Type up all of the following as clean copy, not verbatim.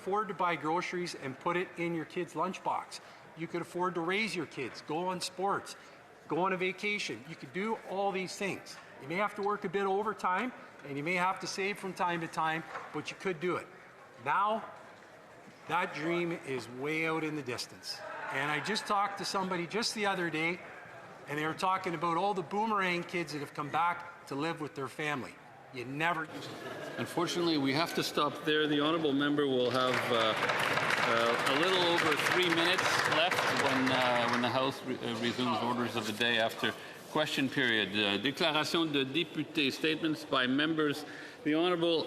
afford to buy groceries and put it in your kid's lunchbox. You could afford to raise your kids, go on sports, go on a vacation. You could do all these things. You may have to work a bit overtime, and you may have to save from time to time, but you could do it. Now, that dream is way out in the distance. And I just talked to somebody just the other day, and they were talking about all the boomerang kids that have come back to live with their family. You never... Unfortunately, we have to stop there. The honourable member will have a little over 3 minutes left when the House resumes orders of the day after question period. Déclaration de députés, statements by members. The honourable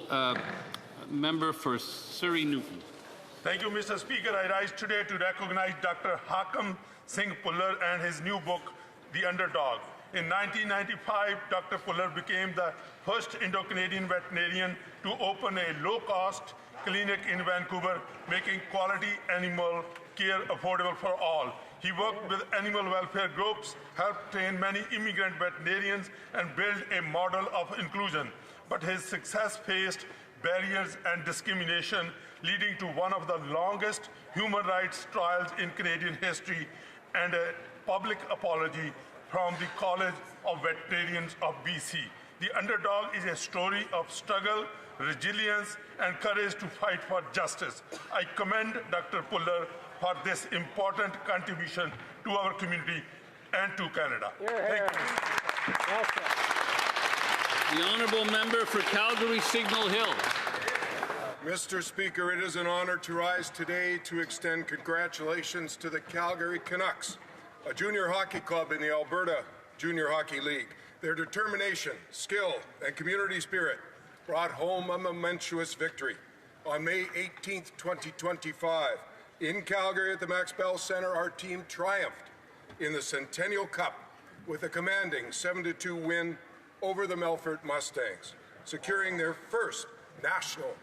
member for Surrey Newton. Thank you, Mr. Speaker. I rise today to recognize Dr. HoC Singh Puller and his new book, The Underdog. In 1995, Dr. Puller became the first Indo-Canadian veterinarian to open a low-cost clinic in Vancouver, making quality animal care affordable for all. He worked with animal welfare groups, helped train many immigrant veterinarians, and built a model of inclusion. But his success faced barriers and discrimination, leading to one of the longest human rights trials in Canadian history and a public apology from the College of Veterinarians of BC. The Underdog is a story of struggle, resilience, and courage to fight for justice. I commend Dr. Puller for this important contribution to our community and to Canada. Thank you. The honourable member for Calgary Signal Hill. Mr. Speaker, it is an honour to rise today to extend congratulations to the Calgary Canucks, a junior hockey club in the Alberta Junior Hockey League. Their determination, skill, and community spirit brought home a momentous victory. On May 18th, 2025, in Calgary at the Max Bell Centre, our team triumphed in the Centennial Cup with a commanding 7-2 win over the Melfort Mustangs, securing their first national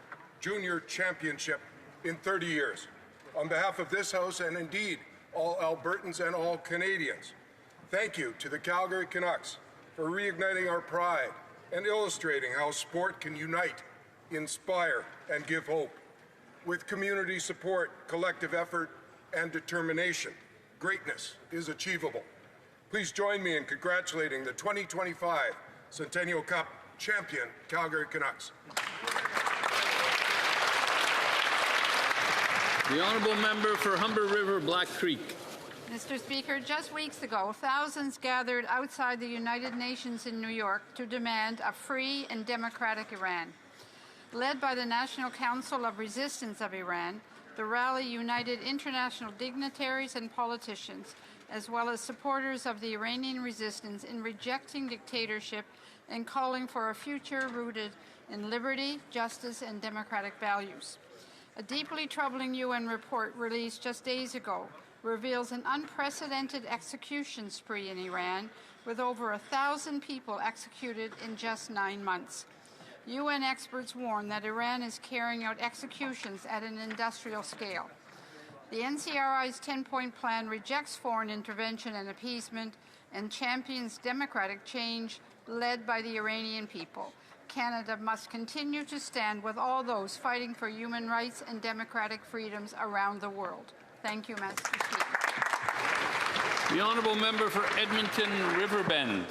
junior championship in 30 years. On behalf of this House and indeed all Albertans and all Canadians, thank you to the Calgary Canucks for reigniting our pride and illustrating how sport can unite, inspire, and give hope. With community support, collective effort, and determination, greatness is achievable. Please join me in congratulating the 2025 Centennial Cup champion Calgary Canucks. The honourable member for Humber River Black Creek. Mr. Speaker, just weeks ago, thousands gathered outside the United Nations in New York to demand a free and democratic Iran. Led by the National Council of Resistance of Iran, the rally united international dignitaries and politicians, as well as supporters of the Iranian resistance in rejecting dictatorship and calling for a future rooted in liberty, justice, and democratic values. A deeply troubling UN report released just days ago reveals an unprecedented execution spree in Iran, with over 1,000 people executed in just 9 months. UN experts warn that Iran is carrying out executions at an industrial scale. The NCRI's 10-point plan rejects foreign intervention and appeasement and champions democratic change led by the Iranian people. Canada must continue to stand with all those fighting for human rights and democratic freedoms around the world. Thank you, Mr. Speaker. The honourable member for Edmonton Riverbend.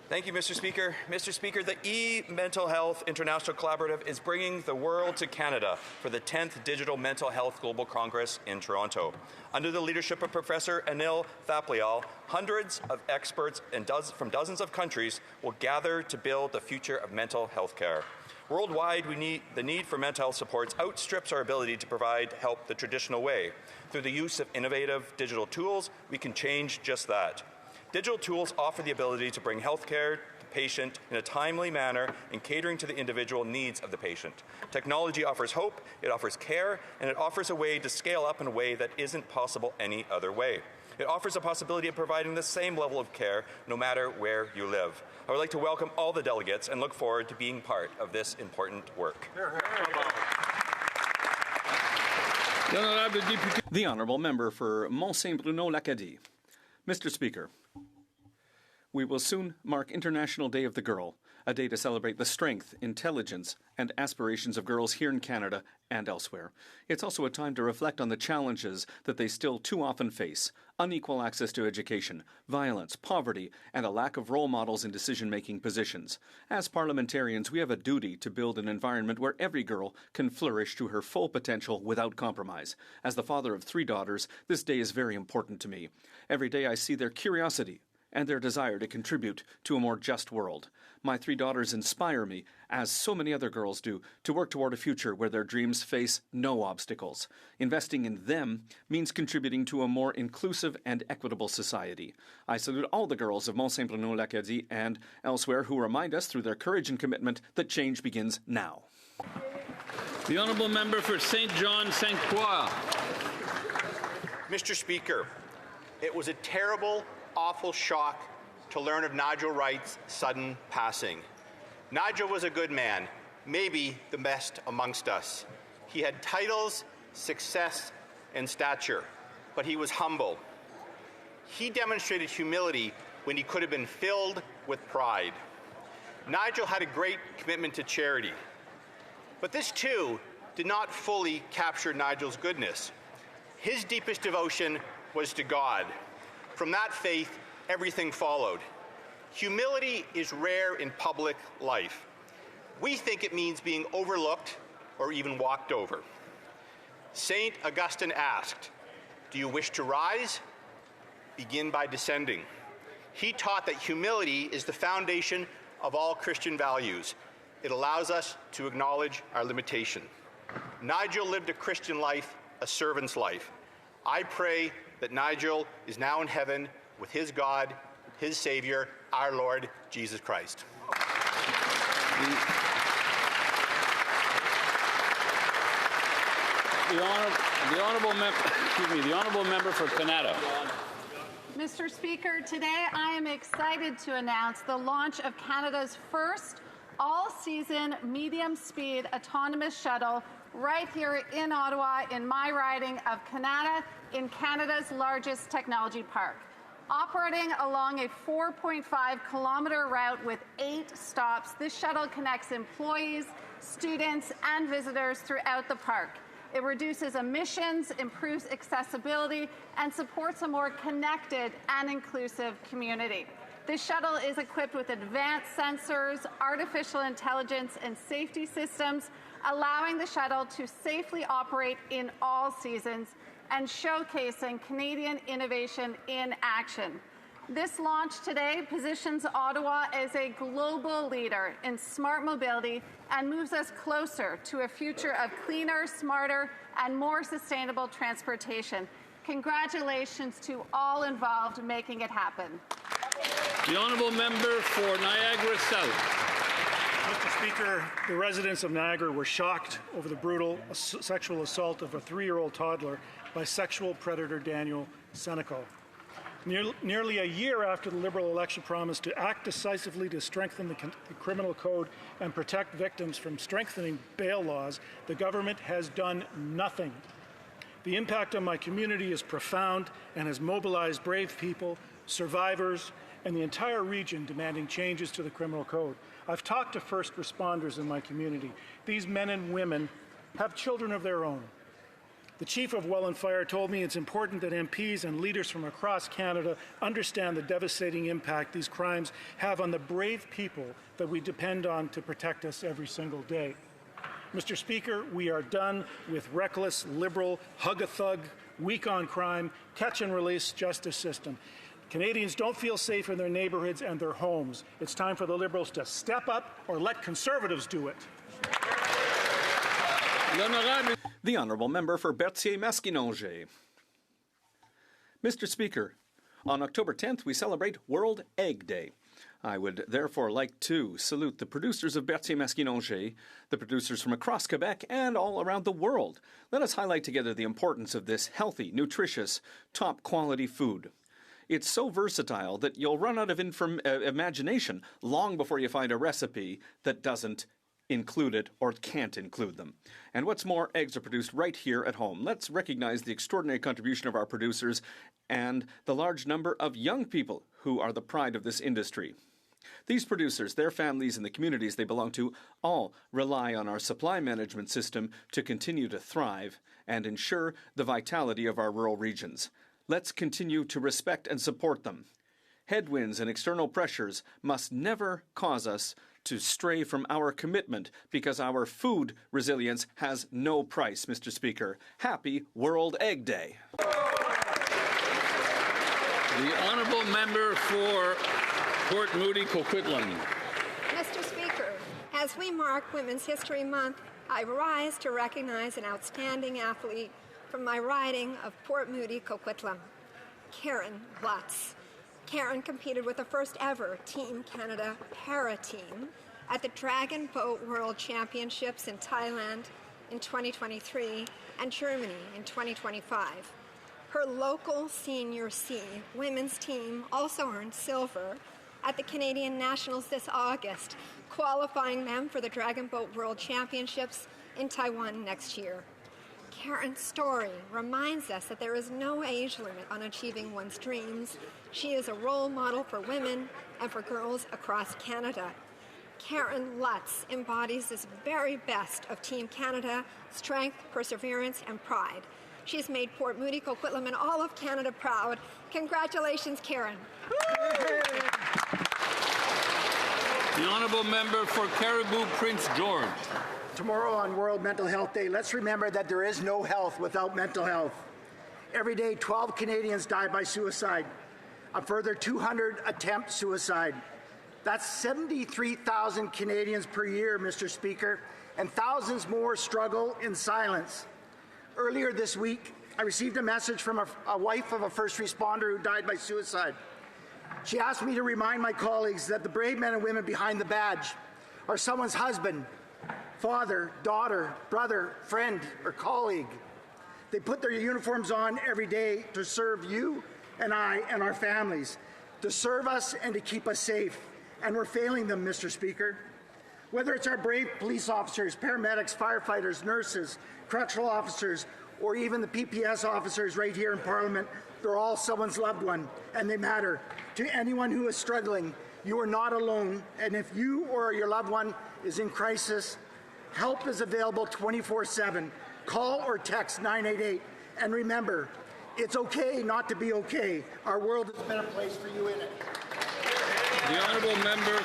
Thank you, Mr. Speaker. Mr. Speaker, the E-Mental Health International Collaborative is bringing the world to Canada for the 10th Digital Mental Health Global Congress in Toronto. Under the leadership of Professor Anil Thaplial, hundreds of experts from dozens of countries will gather to build the future of mental health care. Worldwide, the need for mental health supports outstrips our ability to provide help the traditional way. Through the use of innovative digital tools, we can change just that. Digital tools offer the ability to bring health care to the patient in a timely manner and catering to the individual needs of the patient. Technology offers hope, it offers care, and it offers a way to scale up in a way that isn't possible any other way. It offers a possibility of providing the same level of care no matter where you live. I would like to welcome all the delegates and look forward to being part of this important work. The honourable member for Mont-Saint-Bruno-L'Acadie. Mr. Speaker, we will soon mark International Day of the Girl, a day to celebrate the strength, intelligence, and aspirations of girls here in Canada and elsewhere. It's also a time to reflect on the challenges that they still too often face: unequal access to education, violence, poverty, and a lack of role models in decision-making positions. As parliamentarians, we have a duty to build an environment where every girl can flourish to her full potential without compromise. As the father of 3 daughters, this day is very important to me. Every day I see their curiosity and their desire to contribute to a more just world. My 3 daughters inspire me, as so many other girls do, to work toward a future where their dreams face no obstacles. Investing in them means contributing to a more inclusive and equitable society. I salute all the girls of Mont-Saint-Bruno-L'Acadie and elsewhere who remind us through their courage and commitment that change begins now. The Honourable Member for St. John, St. Croix. Mr. Speaker, it was a terrible, awful shock to learn of Nigel Wright's sudden passing. Nigel was a good man, maybe the best amongst us. He had titles, success, and stature, but he was humble. He demonstrated humility when he could have been filled with pride. Nigel had a great commitment to charity, but this too did not fully capture Nigel's goodness. His deepest devotion was to God. From that faith, everything followed. Humility is rare in public life. We think it means being overlooked or even walked over. St. Augustine asked, "Do you wish to rise? Begin by descending." He taught that humility is the foundation of all Christian values. It allows us to acknowledge our limitation. Nigel lived a Christian life, a servant's life. I pray that Nigel is now in heaven with his God, his Savior, our Lord Jesus Christ. The honourable member for Canada. Mr. Speaker, today I am excited to announce the launch of Canada's first all-season medium-speed autonomous shuttle right here in Ottawa in my riding of Canada in Canada's largest technology park. Operating along a 4.5-kilometer route with 8 stops, this shuttle connects employees, students, and visitors throughout the park. It reduces emissions, improves accessibility, and supports a more connected and inclusive community. This shuttle is equipped with advanced sensors, artificial intelligence, and safety systems, allowing the shuttle to safely operate in all seasons and showcasing Canadian innovation in action. This launch today positions Ottawa as a global leader in smart mobility and moves us closer to a future of cleaner, smarter, and more sustainable transportation. Congratulations to all involved making it happen. The honourable member for Niagara South. Mr. Speaker, the residents of Niagara were shocked over the brutal sexual assault of a 3-year-old toddler by sexual predator Daniel Senecal. Nearly a year after the Liberal election promised to act decisively to strengthen the criminal code and protect victims from strengthening bail laws, the government has done nothing. The impact on my community is profound and has mobilized brave people, survivors, and the entire region demanding changes to the criminal code. I've talked to first responders in my community. These men and women have children of their own. The Chief of Well and Fire told me it's important that MPs and leaders from across Canada understand the devastating impact these crimes have on the brave people that we depend on to protect us every single day. Mr. Speaker, we are done with reckless, liberal, hug-a-thug, weak-on-crime, catch-and-release justice system. Canadians don't feel safe in their neighbourhoods and their homes. It's time for the Liberals to step up or let Conservatives do it. The honourable member for Berthier-Maskinongé. Mr. Speaker, on October 10th we celebrate World Egg Day. I would therefore like to salute the producers of Berthier-Maskinongé, the producers from across Quebec and all around the world. Let us highlight together the importance of this healthy, nutritious, top-quality food. It's so versatile that you'll run out of imagination long before you find a recipe that doesn't include it or can't include them. And what's more, eggs are produced right here at home. Let's recognize the extraordinary contribution of our producers and the large number of young people who are the pride of this industry. These producers, their families, and the communities they belong to all rely on our supply management system to continue to thrive and ensure the vitality of our rural regions. Let's continue to respect and support them. Headwinds and external pressures must never cause us to stray from our commitment, because our food resilience has no price, Mr. Speaker. Happy World Egg Day. The honourable member for Port Moody, Coquitlam. Mr. Speaker, as we mark Women's History Month, I rise to recognize an outstanding athlete from my riding of Port Moody, Coquitlam, Karen Lutz. Karen competed with the first ever Team Canada para team at the Dragon Boat World Championships in Thailand in 2023 and Germany in 2025. Her local Senior C women's team also earned silver at the Canadian Nationals this August, qualifying them for the Dragon Boat World Championships in Taiwan next year. Karen's story reminds us that there is no age limit on achieving one's dreams. She is a role model for women and for girls across Canada. Karen Lutz embodies this very best of Team Canada: strength, perseverance, and pride. She's made Port Moody, Coquitlam, and all of Canada proud. Congratulations, Karen. The honourable member for Caribou, Prince George. Tomorrow on World Mental Health Day, let's remember that there is no health without mental health. Every day, 12 Canadians die by suicide. A further 200 attempt suicide. That's 73,000 Canadians per year, Mr. Speaker, and thousands more struggle in silence. Earlier this week, I received a message from a wife of a first responder who died by suicide. She asked me to remind my colleagues that the brave men and women behind the badge are someone's husband, father, daughter, brother, friend, or colleague. They put their uniforms on every day to serve you and I and our families, to serve us and to keep us safe. And we're failing them, Mr. Speaker. Whether it's our brave police officers, paramedics, firefighters, nurses, correctional officers, or even the PPS officers right here in Parliament, they're all someone's loved one, and they matter. To anyone who is struggling, you are not alone, and if you or your loved one is in crisis, help is available 24/7. Call or text 988, and remember, it's okay not to be okay. Our world has been a place for you in it. The honourable member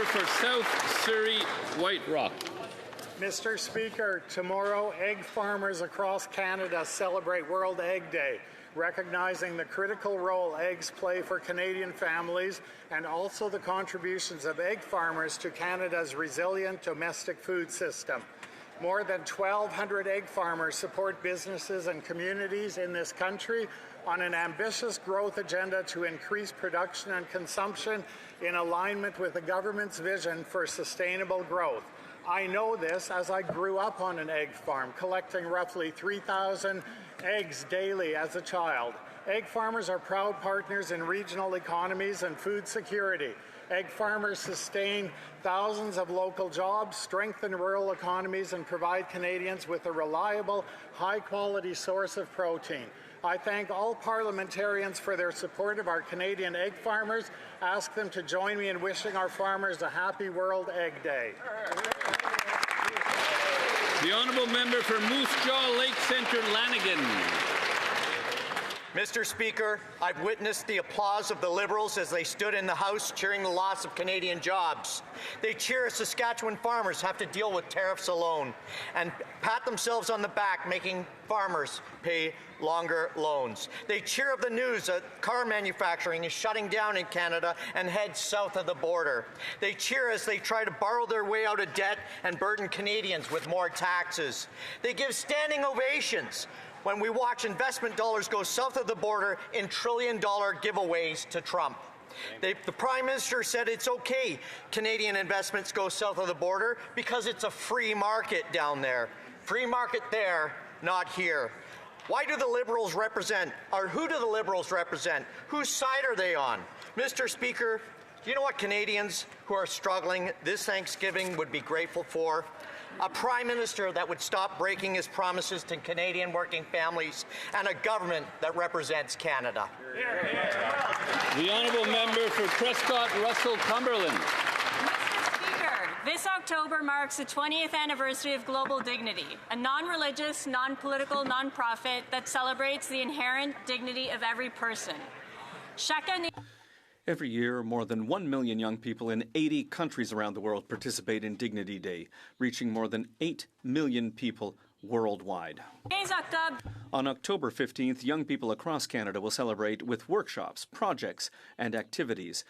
for South Surrey, White Rock. Mr. Speaker, tomorrow egg farmers across Canada celebrate World Egg Day, recognizing the critical role eggs play for Canadian families and also the contributions of egg farmers to Canada's resilient domestic food system. More than 1,200 egg farmers support businesses and communities in this country on an ambitious growth agenda to increase production and consumption in alignment with the government's vision for sustainable growth. I know this as I grew up on an egg farm, collecting roughly 3,000 eggs daily as a child. Egg farmers are proud partners in regional economies and food security. Egg farmers sustain thousands of local jobs, strengthen rural economies, and provide Canadians with a reliable, high-quality source of protein. I thank all parliamentarians for their support of our Canadian egg farmers. Ask them to join me in wishing our farmers a happy World Egg Day. The honourable member for Moose Jaw, Lake Centre, Lanigan. Mr. Speaker, I've witnessed the applause of the Liberals as they stood in the House cheering the loss of Canadian jobs. They cheer as Saskatchewan farmers have to deal with tariffs alone and pat themselves on the back, making farmers pay longer loans. They cheer of the news that car manufacturing is shutting down in Canada and head south of the border. They cheer as they try to borrow their way out of debt and burden Canadians with more taxes. They give standing ovations when we watch investment dollars go south of the border in trillion-dollar giveaways to Trump. The Prime Minister said it's okay Canadian investments go south of the border because it's a free market down there. Free market there, not here. Why do the Liberals represent, or who do the Liberals represent? Whose side are they on? Mr. Speaker, do you know what Canadians who are struggling this Thanksgiving would be grateful for? a Prime Minister that would stop breaking his promises to Canadian working families, and a government that represents Canada. The honourable member for Prescott Russell Cumberland. This October marks the 20th anniversary of Global Dignity, a non-religious, non-political non-profit that celebrates the inherent dignity of every person. Every year, more than 1 million young people in 80 countries around the world participate in Dignity Day, reaching more than 8 million people worldwide. On October 15th, young people across Canada will celebrate with workshops, projects, and activities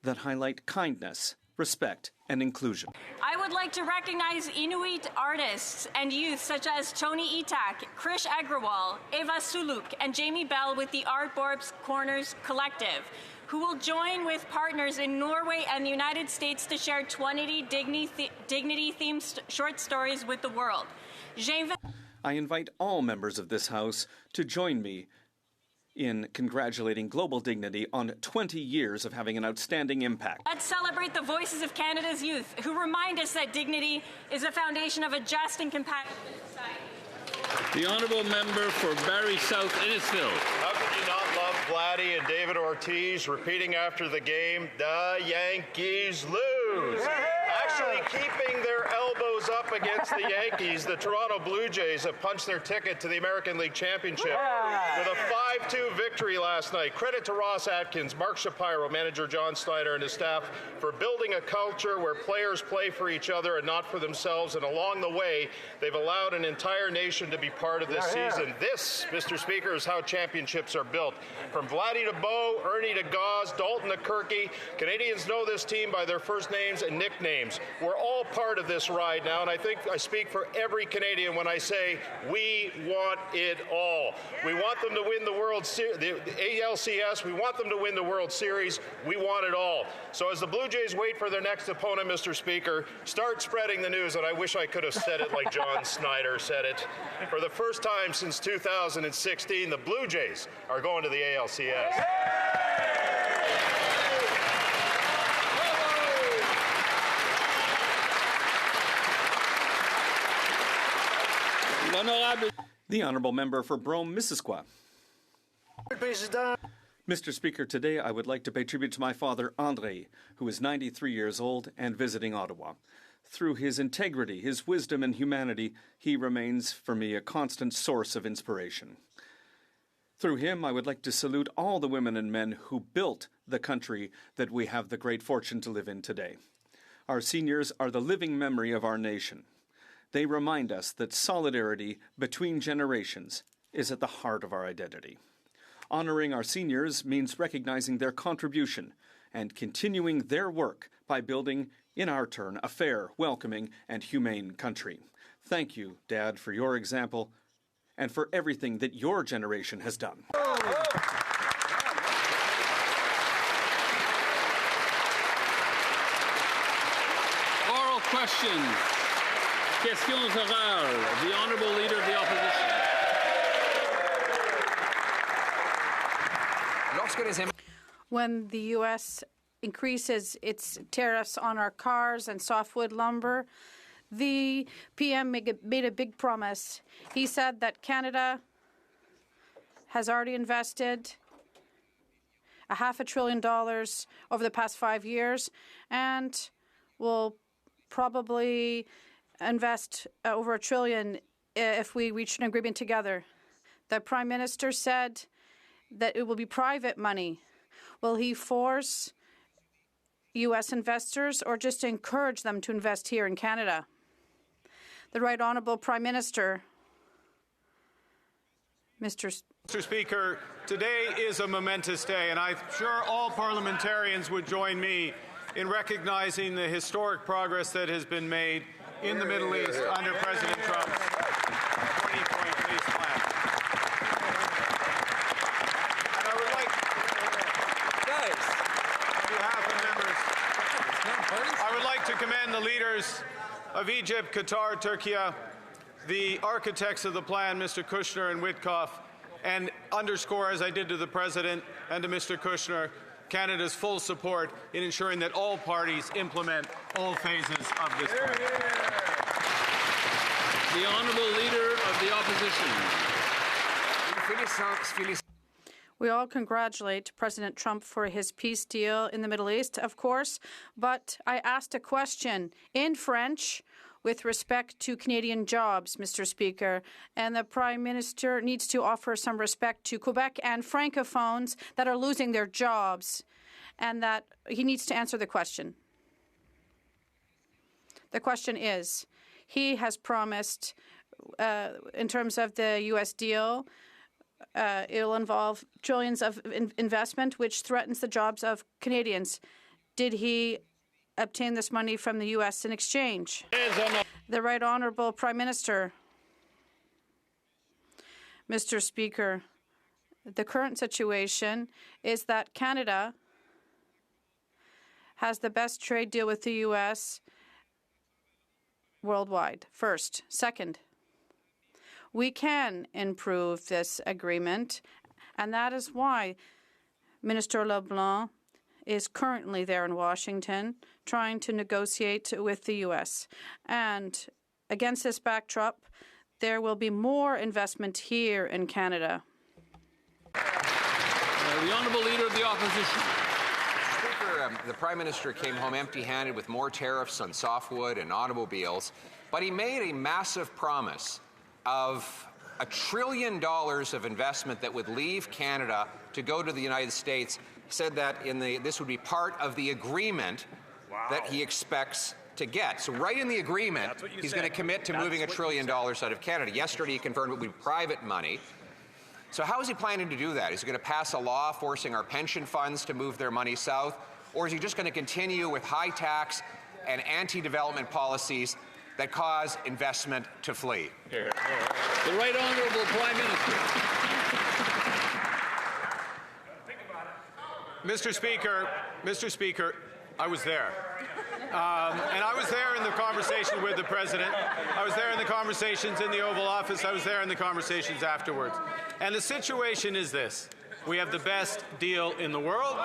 that highlight kindness, respect, and inclusion. I would like to recognize Inuit artists and youth such as Tony Itak, Krish Agrawal, Eva Suluk, and Jamie Bell with the Art Borbs Corners Collective, who will join with partners in Norway and the United States to share 20 dignity-themed short stories with the world. I invite all members of this House to join me in congratulating Global Dignity on 20 years of having an outstanding impact. Let's celebrate the voices of Canada's youth, who remind us that dignity is a foundation of a just and compassionate society. The honourable member for Barrie South Innisfil. How could you not love Vladdy and David Ortiz repeating after the game, "The Yankees lose"? Actually keeping their elbows up against the Yankees, the Toronto Blue Jays have punched their ticket to the American League Championship with a 5-2 victory last night. Credit to Ross Atkins, Mark Shapiro, manager John Snyder, and his staff for building a culture where players play for each other and not for themselves. And along the way, they've allowed an entire nation to be part of this season. This, Mr. Speaker, is how championships are built. From Vladdy to Bo, Ernie to Gauze, Dalton to Kirky, Canadians know this team by their first names and nicknames. We're all part of this ride now, and I think I speak for every Canadian when I say we want it all. We want them to win the World Series, the ALCS. We want them to win the World Series. We want it all. So as the Blue Jays wait for their next opponent, Mr. Speaker, start spreading the news, and I wish I could have said it like John Snyder said it. For the first time since 2016, the Blue Jays are going to the ALCS. The honourable member for Brome-Missisquoi. Mr. Speaker, today I would like to pay tribute to my father, André, who is 93 years old and visiting Ottawa. Through his integrity, his wisdom, and humanity, he remains for me a constant source of inspiration. Through him, I would like to salute all the women and men who built the country that we have the great fortune to live in today. Our seniors are the living memory of our nation. They remind us that solidarity between generations is at the heart of our identity. Honoring our seniors means recognizing their contribution and continuing their work by building, in our turn, a fair, welcoming, and humane country. Thank you, Dad, for your example and for everything that your generation has done. Oral questions. Questions orales. The Honourable Leader of the Opposition. When the U.S. increases its tariffs on our cars and softwood lumber, the PM made a big promise. He said that Canada has already invested $500 billion over the past 5 years and will probably invest over $1 trillion if we reach an agreement together. The Prime Minister said that it will be private money. Will he force U.S. investors or just encourage them to invest here in Canada? The Right Honourable Prime Minister, Mr. Speaker, today is a momentous day, and I'm sure all parliamentarians would join me in recognizing the historic progress that has been made in the Middle East under President Trump's 20-point peace plan. And I would like, on behalf of members, I would like to commend the leaders of Egypt, Qatar, Turkey, the architects of the plan, Mr. Kushner and Witkoff, and underscore, as I did to the President and to Mr. Kushner, Canada's full support in ensuring that all parties implement all phases of this plan. The Honourable Leader of the Opposition. We all congratulate President Trump for his peace deal in the Middle East, of course, but I asked a question in French with respect to Canadian jobs, Mr. Speaker, and the Prime Minister needs to offer some respect to Quebec and Francophones that are losing their jobs, and that he needs to answer the question. The question is, he has promised, in terms of the U.S. deal, it'll involve trillions of investment, which threatens the jobs of Canadians. Did he obtain this money from the U.S. in exchange? The Right Honourable Prime Minister. Mr. Speaker, the current situation is that Canada has the best trade deal with the U.S. worldwide, first. Second, we can improve this agreement, and that is why Minister LeBlanc is currently there in Washington trying to negotiate with the U.S. And against this backdrop, there will be more investment here in Canada. The Honourable Leader of the Opposition. Speaker, the Prime Minister came home empty-handed with more tariffs on softwood and automobiles, but he made a massive promise of $1 trillion of investment that would leave Canada to go to the United States. He said that this would be part of the agreement that he expects to get. So right in the agreement, he's going to commit to moving $1 trillion out of Canada. Yesterday, he confirmed it would be private money. So how is he planning to do that? Is he going to pass a law forcing our pension funds to move their money south? Or is he just going to continue with high tax and anti-development policies that cause investment to flee? The Right Honourable Prime Minister. Mr. Speaker, I was there. And I was there in the conversation with the President. I was there in the conversations in the Oval Office. I was there in the conversations afterwards. And the situation is this. We have the best deal in the world.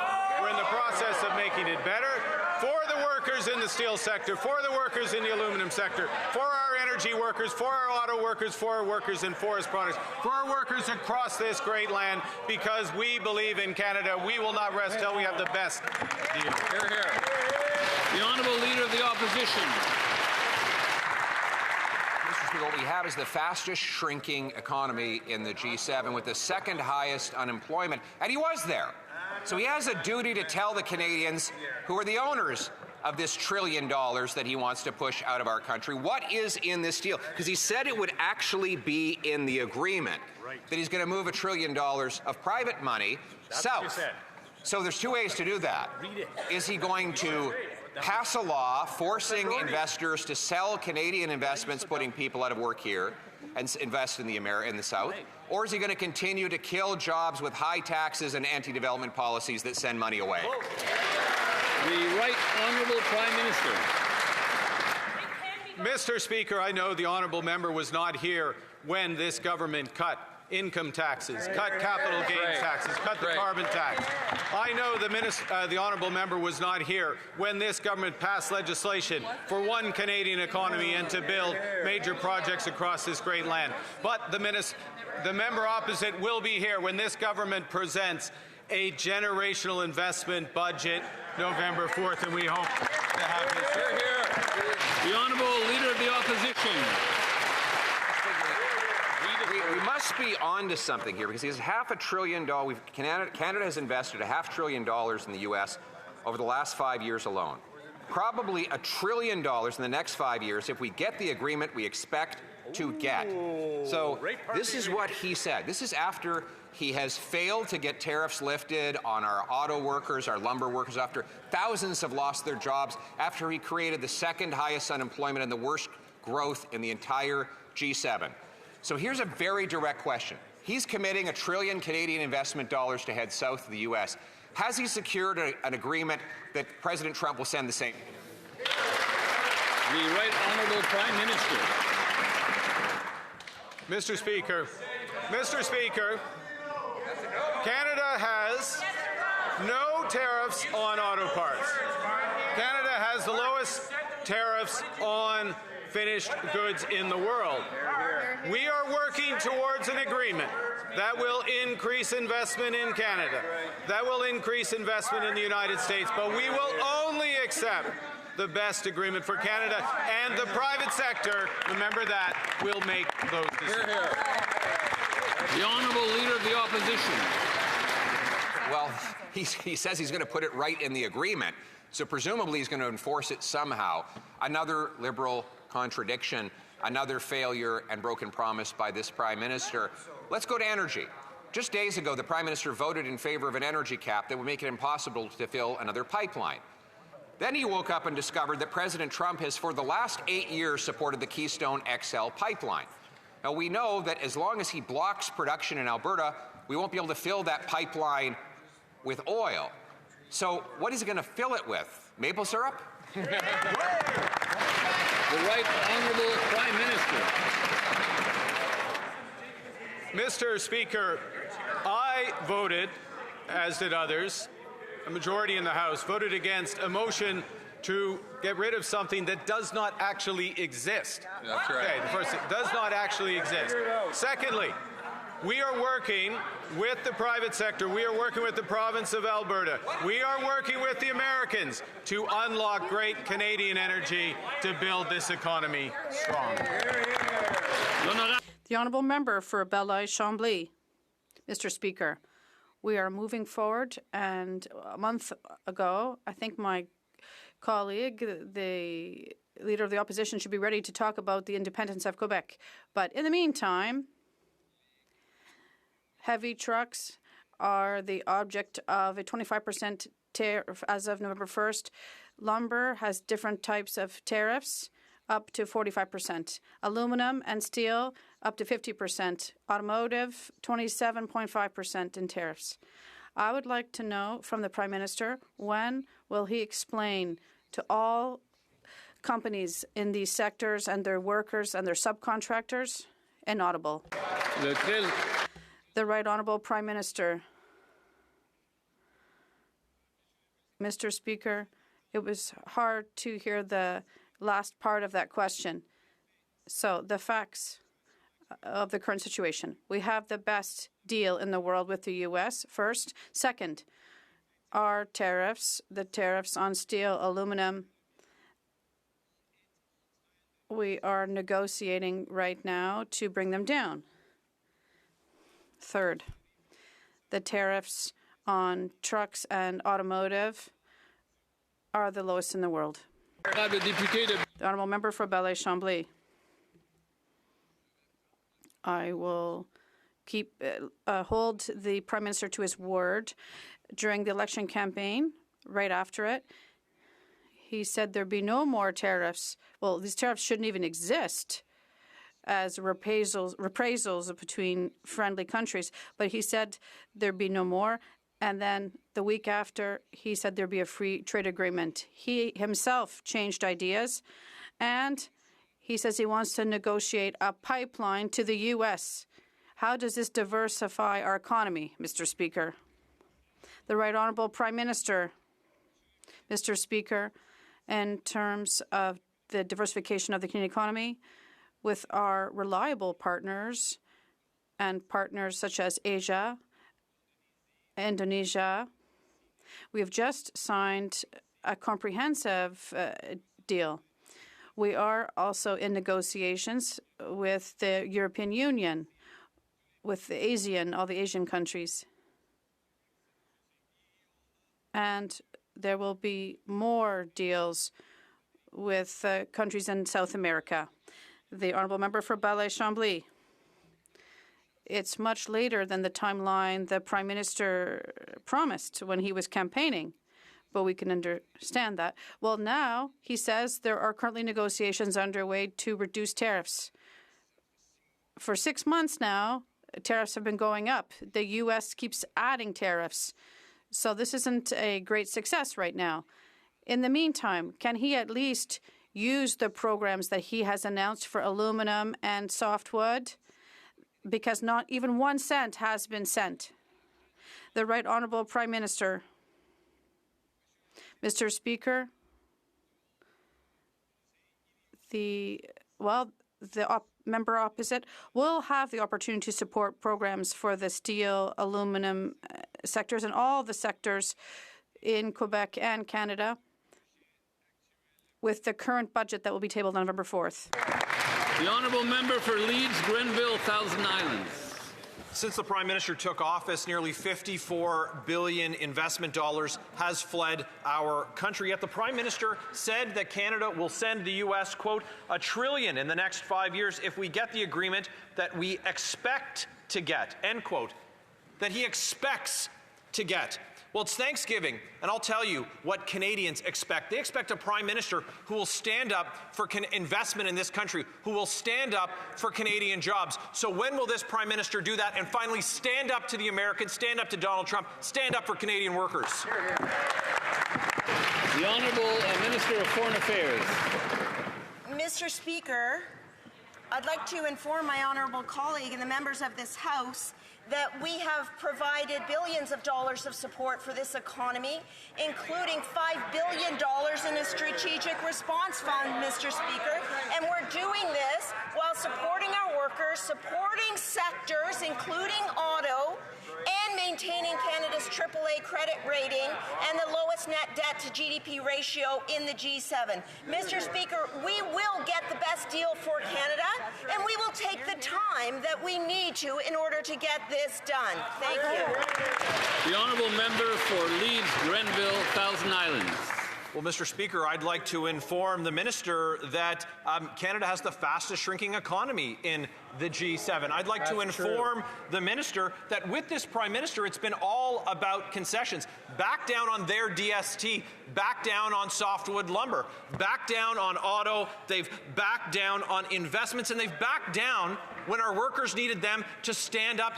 We're in the process of making it better for the workers in the steel sector, for the workers in the aluminum sector, for our energy workers, for our auto workers, for our workers in forest products, for our workers across this great land, because we believe in Canada. We will not rest till we have the best deal. Hear, hear. The Honourable Leader of the Opposition. Mr. Speaker, what we have is the fastest shrinking economy in the G7 with the second highest unemployment, and he was there. So he has a duty to tell the Canadians who are the owners of this $1 trillion that he wants to push out of our country what is in this deal. Because he said it would actually be in the agreement that he's going to move $1 trillion of private money south. So there's two ways to do that. Is he going to pass a law forcing investors to sell Canadian investments, putting people out of work here, and invest in the South? Or is he going to continue to kill jobs with high taxes and anti-development policies that send money away? The Right Honourable Prime Minister. Mr. Speaker, I know the honourable member was not here when this government cut income taxes, cut capital gains taxes, cut the carbon tax. I know the honourable member was not here when this government passed legislation for one Canadian economy and to build major projects across this great land. But the member opposite will be here when this government presents a generational investment budget November 4th, and we hope to have this. Hear, hear. The Honourable Leader of the Opposition. We must be on to something here, because he has $500 billion. Canada has invested $500 billion in the U.S. over the last 5 years alone. Probably $1 trillion in the next 5 years if we get the agreement we expect to get. So this is what he said. This is after he has failed to get tariffs lifted on our auto workers, our lumber workers, after thousands have lost their jobs, after he created the second highest unemployment and the worst growth in the entire G7. So here's a very direct question. He's committing $1 trillion Canadian investment dollars to head south of the U.S. Has he secured an agreement that President Trump will send the same? The Right Honourable Prime Minister. Mr. Speaker, Canada has no tariffs on auto parts. Canada has the lowest tariffs on finished goods in the world. We are working towards an agreement that will increase investment in Canada, that will increase investment in the United States, but we will only accept the best agreement for Canada, and the private sector, remember that, will make those decisions. The Honourable Leader of the Opposition. Well, he says he's going to put it right in the agreement, so presumably he's going to enforce it somehow. Another Liberal contradiction, another failure and broken promise by this Prime Minister. Let's go to energy. Just days ago, the Prime Minister voted in favor of an energy cap that would make it impossible to fill another pipeline. Then he woke up and discovered that President Trump has, for the last 8 years, supported the Keystone XL pipeline. Now, we know that as long as he blocks production in Alberta, we won't be able to fill that pipeline with oil. So what is he going to fill it with? Maple syrup? The Right Honourable Prime Minister. Mr. Speaker, I voted, as did others, a majority in the House, voted against a motion to get rid of something that does not actually exist. That's right. Okay, the first thing, does not actually exist. Secondly, we are working with the private sector. We are working with the province of Alberta. We are working with the Americans to unlock great Canadian energy to build this economy strong. The Honourable Member for Belleuil-Chambly. Mr. Speaker, we are moving forward, and a month ago, I think my colleague, the Leader of the Opposition, should be ready to talk about the independence of Quebec. But in the meantime, heavy trucks are the object of a 25% tariff as of November 1st. Lumber has different types of tariffs, up to 45%. Aluminum and steel, up to 50%. Automotive, 27.5% in tariffs. I would like to know from the Prime Minister, when will he explain to all companies in these sectors and their workers and their subcontractors? Inaudible. The Right Honourable Prime Minister. Mr. Speaker, it was hard to hear the last part of that question. So the facts of the current situation. We have the best deal in the world with the U.S., first. Second, our tariffs, the tariffs on steel, aluminum, we are negotiating right now to bring them down. Third, the tariffs on trucks and automotive are the lowest in the world. The Honourable Member for Belleuil-Chambly. I will hold the Prime Minister to his word. During the election campaign, right after it, he said there'd be no more tariffs. Well, these tariffs shouldn't even exist as reprisals between friendly countries. But he said there'd be no more. And then the week after, he said there'd be a free trade agreement. He himself changed ideas, and he says he wants to negotiate a pipeline to the U.S. How does this diversify our economy, Mr. Speaker? The Right Honourable Prime Minister. Mr. Speaker, in terms of the diversification of the Canadian economy, with our reliable partners and partners such as Asia, Indonesia, we have just signed a comprehensive deal. We are also in negotiations with the European Union, with the all the Asian countries. And there will be more deals with countries in South America. The Honourable Member for Belleuil-Chambly. It's much later than the timeline the Prime Minister promised when he was campaigning, but we can understand that. Well, now he says there are currently negotiations underway to reduce tariffs. For 6 months now, tariffs have been going up. The U.S. keeps adding tariffs. So this isn't a great success right now. In the meantime, can he at least use the programs that he has announced for aluminum and softwood? Because not even 1 cent has been sent. The Right Honourable Prime Minister. Mr. Speaker, the member opposite will have the opportunity to support programs for the steel, aluminum sectors and all the sectors in Quebec and Canada with the current budget that will be tabled on November 4th. The honourable member for Leeds, Grenville, Thousand Islands. Since the Prime Minister took office, nearly $54 billion investment dollars has fled our country. Yet the Prime Minister said that Canada will send the U.S., quote, $1 trillion in the next 5 years if we get the agreement that we expect to get, end quote, that he expects to get. Well, it's Thanksgiving, and I'll tell you what Canadians expect. They expect a Prime Minister who will stand up for investment in this country, who will stand up for Canadian jobs. So when will this Prime Minister do that and finally stand up to the Americans, stand up to Donald Trump, stand up for Canadian workers? The Honourable Minister of Foreign Affairs. Mr. Speaker, I'd like to inform my honourable colleague and the members of this House that we have provided billions of dollars of support for this economy, including $5 billion in a strategic response fund, Mr. Speaker. And we're doing this while supporting our workers, supporting sectors, including auto, and maintaining Canada's AAA credit rating and the lowest net debt to GDP ratio in the G7. Mr. Speaker, we will get the best deal for Canada, and we will take the time that we need to in order to get this done. Thank you. The honourable member for Leeds, Grenville, Thousand Islands. Well, Mr. Speaker, I'd like to inform the minister that Canada has the fastest shrinking economy in the G7. I'd like to inform the minister that with this Prime Minister, it's been all about concessions. Back down on their DST, back down on softwood lumber, back down on auto, they've backed down on investments, and they've backed down when our workers needed them to stand up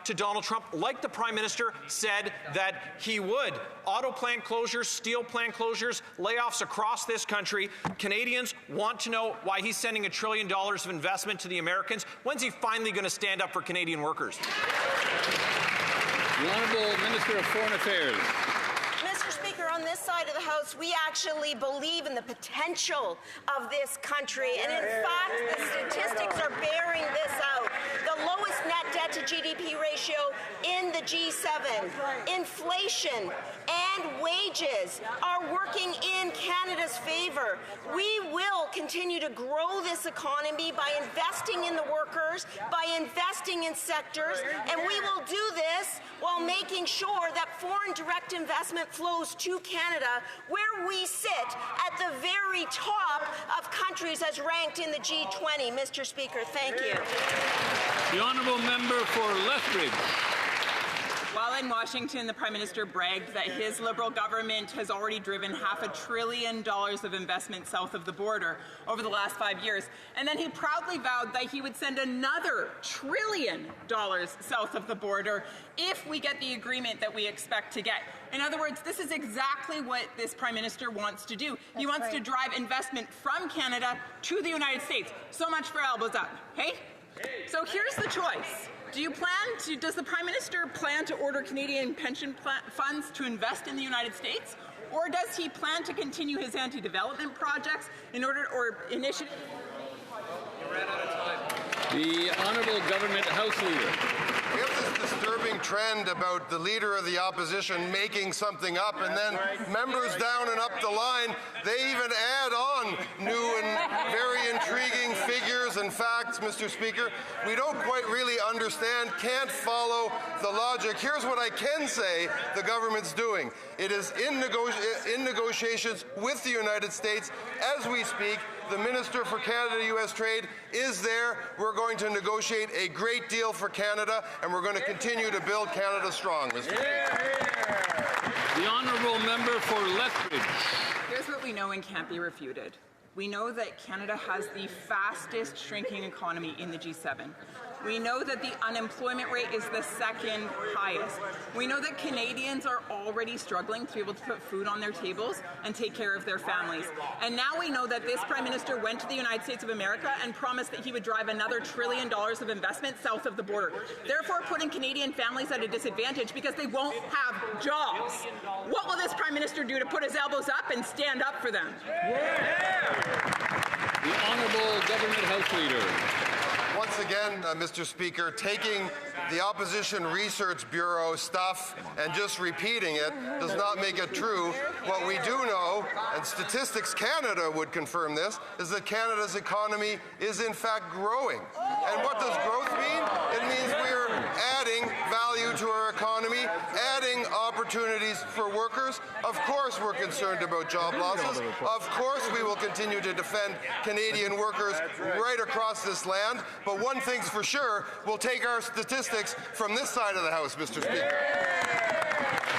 to Donald Trump, like the Prime Minister said that he would. Auto plant closures, steel plant closures, layoffs across this country. Canadians want to know why he's sending $1 trillion of investment to the Americans. When's he finally going to stand up for Canadian workers? The Honourable Minister of Foreign Affairs. Mr. Speaker, on this side of the House, we actually believe in the potential of this country. And in fact, the statistics are bearing this out. The lowest net debt to GDP ratio in the G7, inflation and wages are working in Canada's favor. We will continue to grow this economy by investing in the workers, by investing in sectors, and we will do this while making sure that foreign direct investment flows to Canada, where we sit at the very top of countries as ranked in the G20. Mr. Speaker, thank you. The honourable member for Lethbridge. While in Washington, the Prime Minister bragged that his Liberal government has already driven $500 billion of investment south of the border over the last 5 years. And then he proudly vowed that he would send another $1 trillion south of the border if we get the agreement that we expect to get. In other words, this is exactly what this Prime Minister wants to do. He wants to drive investment from Canada to the United States. So much for elbows up, hey? So here's the choice. Does the Prime Minister plan to order Canadian pension funds to invest in the United States? Or does he plan to continue his anti-development projects or initiatives? You ran out of time. The Honourable Government House Leader. We have this disturbing trend about the Leader of the Opposition making something up, and then members down and up the line, they even add on new and very intriguing figures and facts, Mr. Speaker. We don't quite really understand, can't follow the logic. Here's what I can say the government's doing. It is in negotiations with the United States as we speak. The Minister for Canada-U.S. Trade is there. We're going to negotiate a great deal for Canada, and we're going to continue to build Canada strong, Mr. Speaker. The honourable member for Lethbridge. Here's what we know and can't be refuted. We know that Canada has the fastest shrinking economy in the G7. We know that the unemployment rate is the second highest. We know that Canadians are already struggling to be able to put food on their tables and take care of their families. And now we know that this Prime Minister went to the United States of America and promised that he would drive another $1 trillion of investment south of the border, therefore putting Canadian families at a disadvantage because they won't have jobs. What will this Prime Minister do to put his elbows up and stand up for them? The Leader. Once again, Mr. Speaker, taking the Opposition Research Bureau stuff and just repeating it does not make it true. What we do know, and Statistics Canada would confirm this, is that Canada's economy is in fact growing. And what does growth mean? It means we're adding value to our economy, adding opportunities for workers. Of course we're concerned about job losses. Of course we will continue to defend Canadian workers right across this land. But one thing's for sure, we'll take our statistics from this side of the House, Mr. Speaker.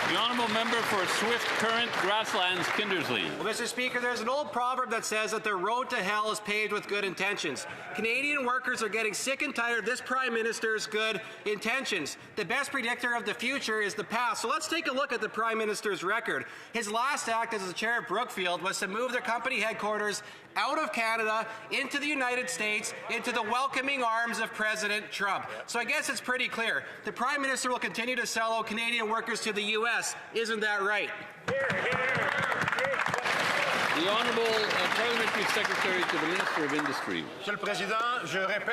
The honourable member for Swift Current Grasslands Kindersley. Well, Mr. Speaker, there's an old proverb that says that the road to hell is paved with good intentions. Canadian workers are getting sick and tired of this Prime Minister's good intentions. The best predictor of the future is the past. So let's take a look at the Prime Minister's record. His last act as the chair of Brookfield was to move their company headquarters out of Canada into the United States, into the welcoming arms of President Trump. So I guess it's pretty clear. The Prime Minister will continue to sell out Canadian workers to the U.S. Isn't that right? The Honourable Parliamentary Secretary to the Minister of Industry.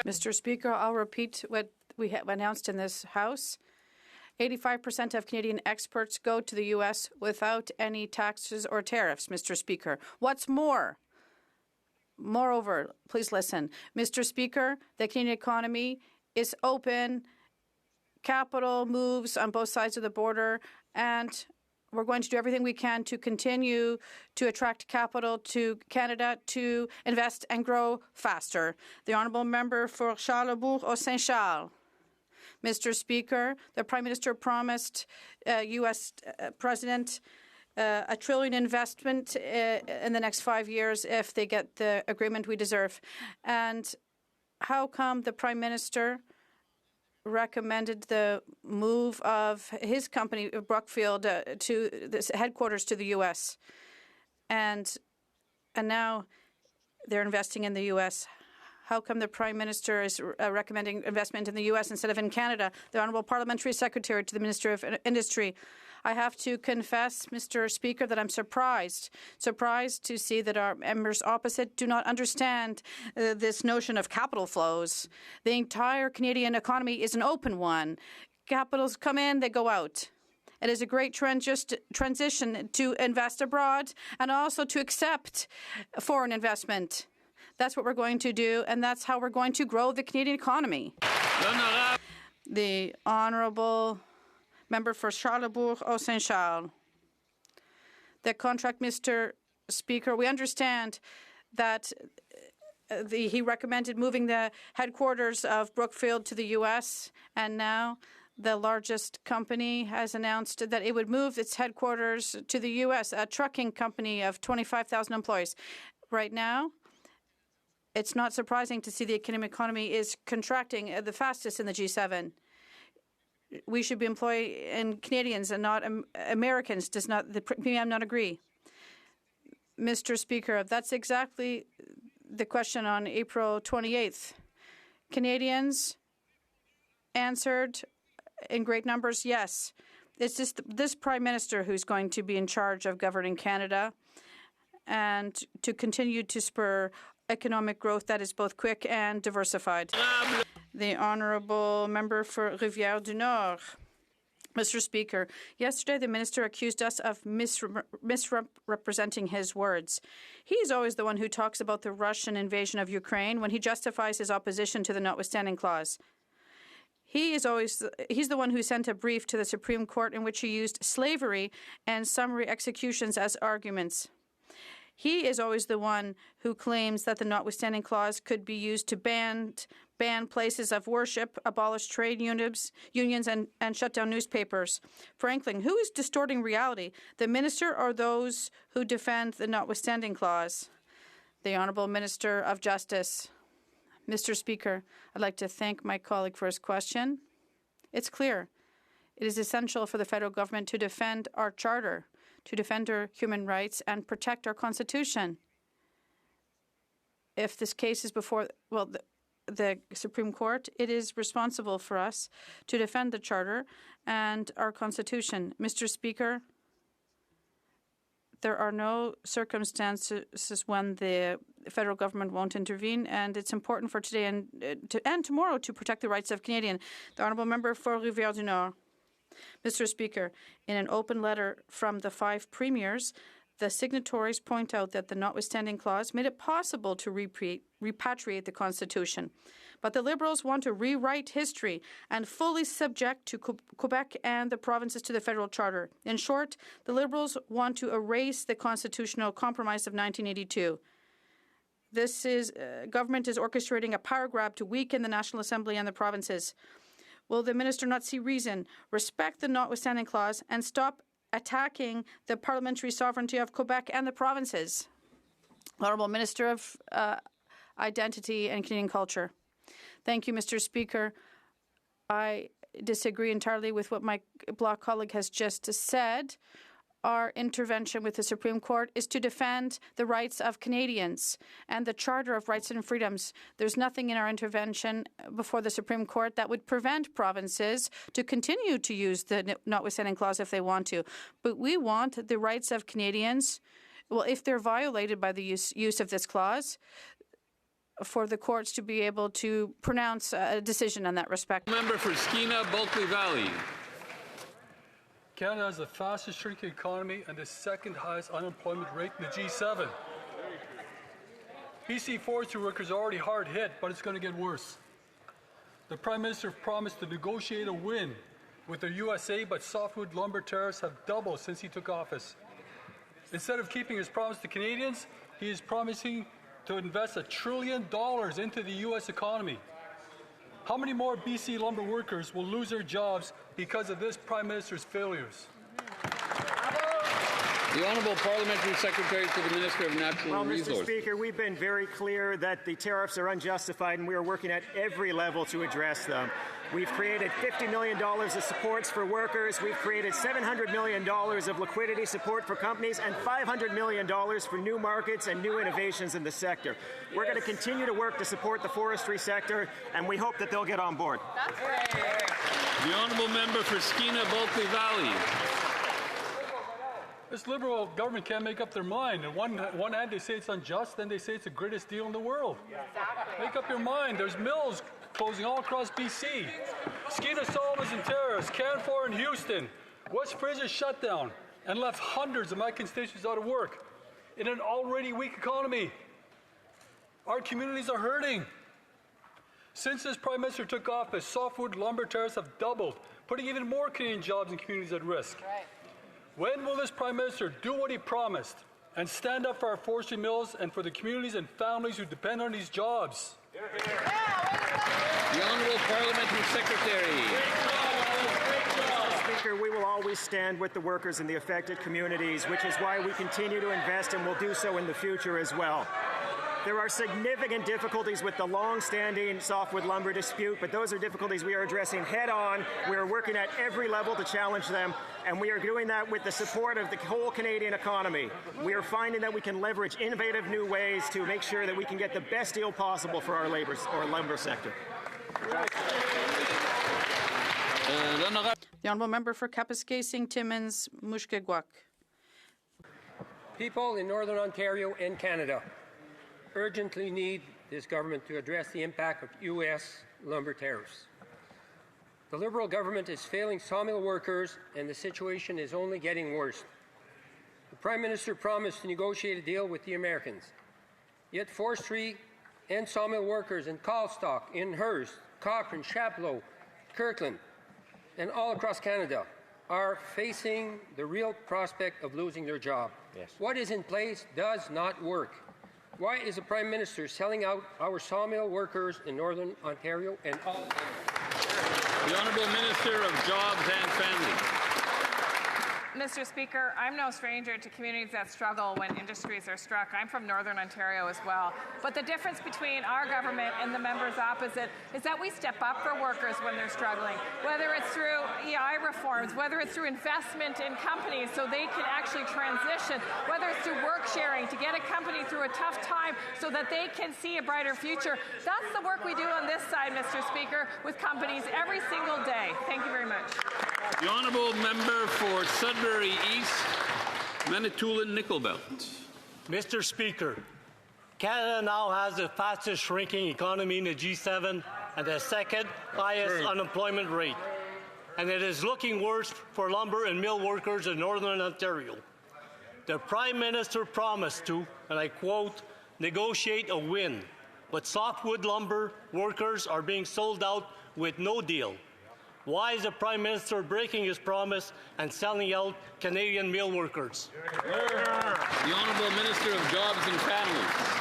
Mr. Speaker, I'll repeat what we announced in this House. 85% of Canadian exports go to the U.S. without any taxes or tariffs, Mr. Speaker. What's more? Moreover, please listen. Mr. Speaker, the Canadian economy is open. Capital moves on both sides of the border, and we're going to do everything we can to continue to attract capital to Canada to invest and grow faster. The honourable member for Charlesbourg-Saint-Charles. Mr. Speaker, the Prime Minister promised U.S. President $1 trillion investment in the next 5 years if they get the agreement we deserve. And how come the Prime Minister recommended the move of his company, Brookfield, to the headquarters to the U.S.? And now they're investing in the U.S. How come the Prime Minister is recommending investment in the U.S. instead of in Canada? The Honourable Parliamentary Secretary to the Minister of Industry. I have to confess, Mr. Speaker, that I'm surprised to see that our members opposite do not understand this notion of capital flows. The entire Canadian economy is an open one. Capitals come in, they go out. It is a great transition to invest abroad and also to accept foreign investment. That's what we're going to do, and that's how we're going to grow the Canadian economy. The Honourable Member for Charlesbourg-Saint-Charles. The contract, Mr. Speaker, we understand that he recommended moving the headquarters of Brookfield to the U.S., and now the largest company has announced that it would move its headquarters to the U.S., a trucking company of 25,000 employees. Right now, it's not surprising to see the Canadian economy is contracting the fastest in the G7. We should be employing Canadians and not Americans. Does not the PM not agree? Mr. Speaker, that's exactly the question on April 28th. Canadians answered in great numbers, yes. It's just this Prime Minister who's going to be in charge of governing Canada and to continue to spur economic growth that is both quick and diversified. The Honourable Member for Rivière-du-Nord. Mr. Speaker, yesterday the Minister accused us of misrepresenting his words. He is always the one who talks about the Russian invasion of Ukraine when he justifies his opposition to the notwithstanding clause. He's the one who sent a brief to the Supreme Court in which he used slavery and summary executions as arguments. He is always the one who claims that the notwithstanding clause could be used to ban places of worship, abolish trade unions, and shut down newspapers. Frankly, who is distorting reality, the minister or those who defend the notwithstanding clause? The Honourable Minister of Justice. Mr. Speaker, I'd like to thank my colleague for his question. It's clear. It is essential for the federal government to defend our charter, to defend our human rights and protect our Constitution. If this case is before, the Supreme Court, it is responsible for us to defend the Charter and our Constitution. Mr. Speaker, there are no circumstances when the the federal government won't intervene, and it's important for today and tomorrow to protect the rights of Canadians. The Honourable Member for Rivière-du-Nord. Mr. Speaker, in an open letter from the 5 premiers, the signatories point out that the notwithstanding clause made it possible to repatriate the Constitution. But the Liberals want to rewrite history and fully subject to Quebec and the provinces to the federal charter. In short, the Liberals want to erase the constitutional compromise of 1982. This government is orchestrating a power grab to weaken the National Assembly and the provinces. Will the minister not see reason, respect the notwithstanding clause, and stop attacking the parliamentary sovereignty of Quebec and the provinces? Honourable Minister of Identity and Canadian Culture. Thank you, Mr. Speaker. I disagree entirely with what my Bloc colleague has just said. Our intervention with the Supreme Court is to defend the rights of Canadians and the Charter of Rights and Freedoms. There's nothing in our intervention before the Supreme Court that would prevent provinces to continue to use the notwithstanding clause if they want to. But we want the rights of Canadians, well, if they're violated by the use of this clause, for the courts to be able to pronounce a decision in that respect. Member for Skeena Bulkley Valley. Canada has the fastest shrinking economy and the second highest unemployment rate in the G7. BC forestry workers are already hard hit, but it's going to get worse. The Prime Minister promised to negotiate a win with the USA, but softwood lumber tariffs have doubled since he took office. Instead of keeping his promise to Canadians, he is promising to invest $1 trillion into the U.S. economy. How many more BC lumber workers will lose their jobs because of this Prime Minister's failures? The Honourable Parliamentary Secretary to the Minister of Natural Resources. Mr. Speaker, we've been very clear that the tariffs are unjustified, and we are working at every level to address them. We've created $50 million of supports for workers. We've created $700 million of liquidity support for companies and $500 million for new markets and new innovations in the sector. We're going to continue to work to support the forestry sector, and we hope that they'll get on board. That's great. The Honourable Member for Skeena Bulkley Valley. This Liberal government can't make up their mind. On one hand, they say it's unjust, then they say it's the greatest deal in the world. Exactly. Make up your mind. There's mills closing all across BC. Skeena Solomons and Terrace, Canfor in Houston. West Fraser shut down and left hundreds of my constituents out of work in an already weak economy. Our communities are hurting. Since this Prime Minister took office, softwood lumber tariffs have doubled, putting even more Canadian jobs and communities at risk. Right. When will this Prime Minister do what he promised and stand up for our forestry mills and for the communities and families who depend on these jobs? The Honourable Parliamentary Secretary. Mr. Speaker, we will always stand with the workers in the affected communities, which is why we continue to invest and will do so in the future as well. There are significant difficulties with the long-standing softwood lumber dispute, but those are difficulties we are addressing head-on. We are working at every level to challenge them, and we are doing that with the support of the whole Canadian economy. We are finding that we can leverage innovative new ways to make sure that we can get the best deal possible for our lumber sector. The Honourable Member for Kapuskasing, Timmins, Mushkegowuk. People in Northern Ontario and Canada urgently need this government to address the impact of U.S. lumber tariffs. The Liberal government is failing sawmill workers, and the situation is only getting worse. The Prime Minister promised to negotiate a deal with the Americans. Yet forestry and sawmill workers in Calstock, in Hearst, Cochrane, Chapleau, Kirkland, and all across Canada are facing the real prospect of losing their job. Yes. What is in place does not work. Why is the Prime Minister selling out our sawmill workers in Northern Ontario and all? The Honourable Minister of Jobs and Family. Mr. Speaker, I'm no stranger to communities that struggle when industries are struck. I'm from Northern Ontario as well. But the difference between our government and the members opposite is that we step up for workers when they're struggling, whether it's through EI reforms, whether it's through investment in companies so they can actually transition, whether it's through work sharing to get a company through a tough time so that they can see a brighter future. That's the work we do on this side, Mr. Speaker, with companies every single day. Thank you very much. The Honourable Member for Sudbury East, Manitoulin Nickel Belt. Mr. Speaker, Canada now has the fastest shrinking economy in the G7 and the second highest unemployment rate. And it is looking worse for lumber and mill workers in Northern Ontario. The Prime Minister promised to, and I quote, negotiate a win, but softwood lumber workers are being sold out with no deal. Why is the Prime Minister breaking his promise and selling out Canadian mill workers? The Honourable Minister of Jobs and Families.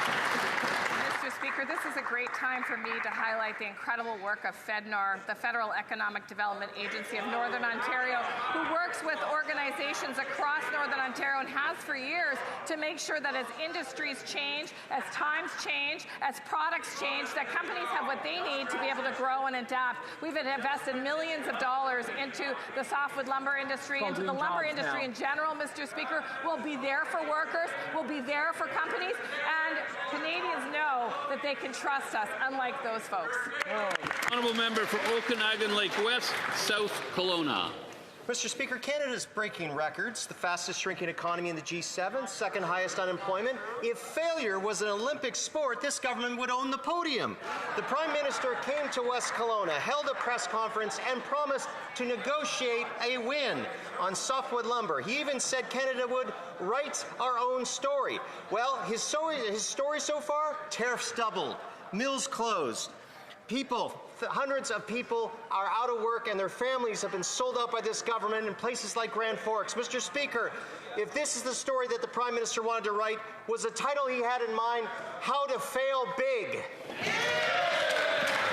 Mr. Speaker, this is a great time for me to highlight the incredible work of FEDNOR, the Federal Economic Development Agency of Northern Ontario, who works with organizations across Northern Ontario and has for years to make sure that as industries change, as times change, as products change, that companies have what they need to be able to grow and adapt. We've invested millions of dollars into the softwood lumber industry, into the lumber industry in general, Mr. Speaker. We'll be there for workers, we'll be there for companies, and Canadians know that they can trust us, unlike those folks. Honourable Member for Okanagan Lake West, South Kelowna. Mr. Speaker, Canada is breaking records, the fastest shrinking economy in the G7, second highest unemployment. If failure was an Olympic sport, this government would own the podium. The Prime Minister came to West Kelowna, held a press conference, and promised to negotiate a win on softwood lumber. He even said Canada would write our own story. Well, his story so far, tariffs doubled, mills closed. Hundreds of people are out of work and their families have been sold out by this government in places like Grand Forks. Mr. Speaker, if this is the story that the Prime Minister wanted to write, was the title he had in mind, How to Fail Big?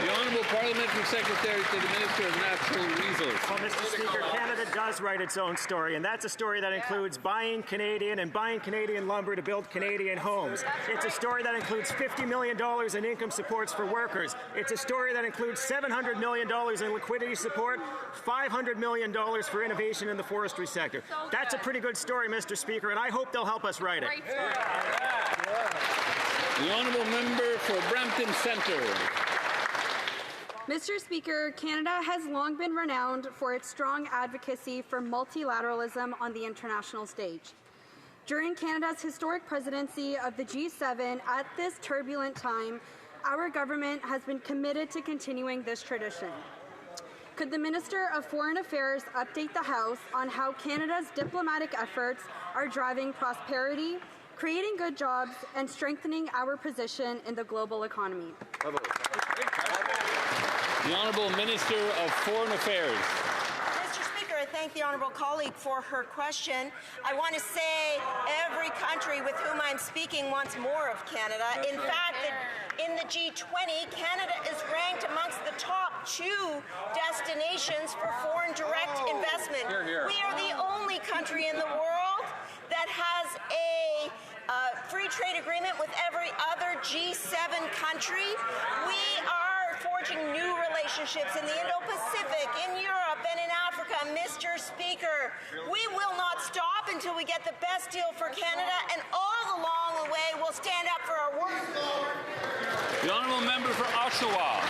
The Honourable Parliamentary Secretary to the Minister of Natural Resources. Well, Mr. Speaker, Canada does write its own story, and that's a story that includes buying Canadian and buying Canadian lumber to build Canadian homes. It's a story that includes $50 million in income supports for workers. It's a story that includes $700 million in liquidity support, $500 million for innovation in the forestry sector. That's a pretty good story, Mr. Speaker, and I hope they'll help us write it. The Honourable Member for Brampton Centre. Mr. Speaker, Canada has long been renowned for its strong advocacy for multilateralism on the international stage. During Canada's historic presidency of the G7 at this turbulent time, our government has been committed to continuing this tradition. Could the Minister of Foreign Affairs update the House on how Canada's diplomatic efforts are driving prosperity, creating good jobs, and strengthening our position in the global economy? The Honourable Minister of Foreign Affairs. Mr. Speaker, I thank the honourable colleague for her question. I want to say every country with whom I'm speaking wants more of Canada. In fact, in the G20, Canada is ranked amongst the top 2 destinations for foreign direct investment. We are the only country in the world that has a free trade agreement with every other G7 country. We are forging new relationships in the Indo-Pacific, in Europe, and in Africa. Mr. Speaker, we will not stop until we get the best deal for Canada, and all along the way we'll stand up for our workers. The Honourable Member for Oshawa.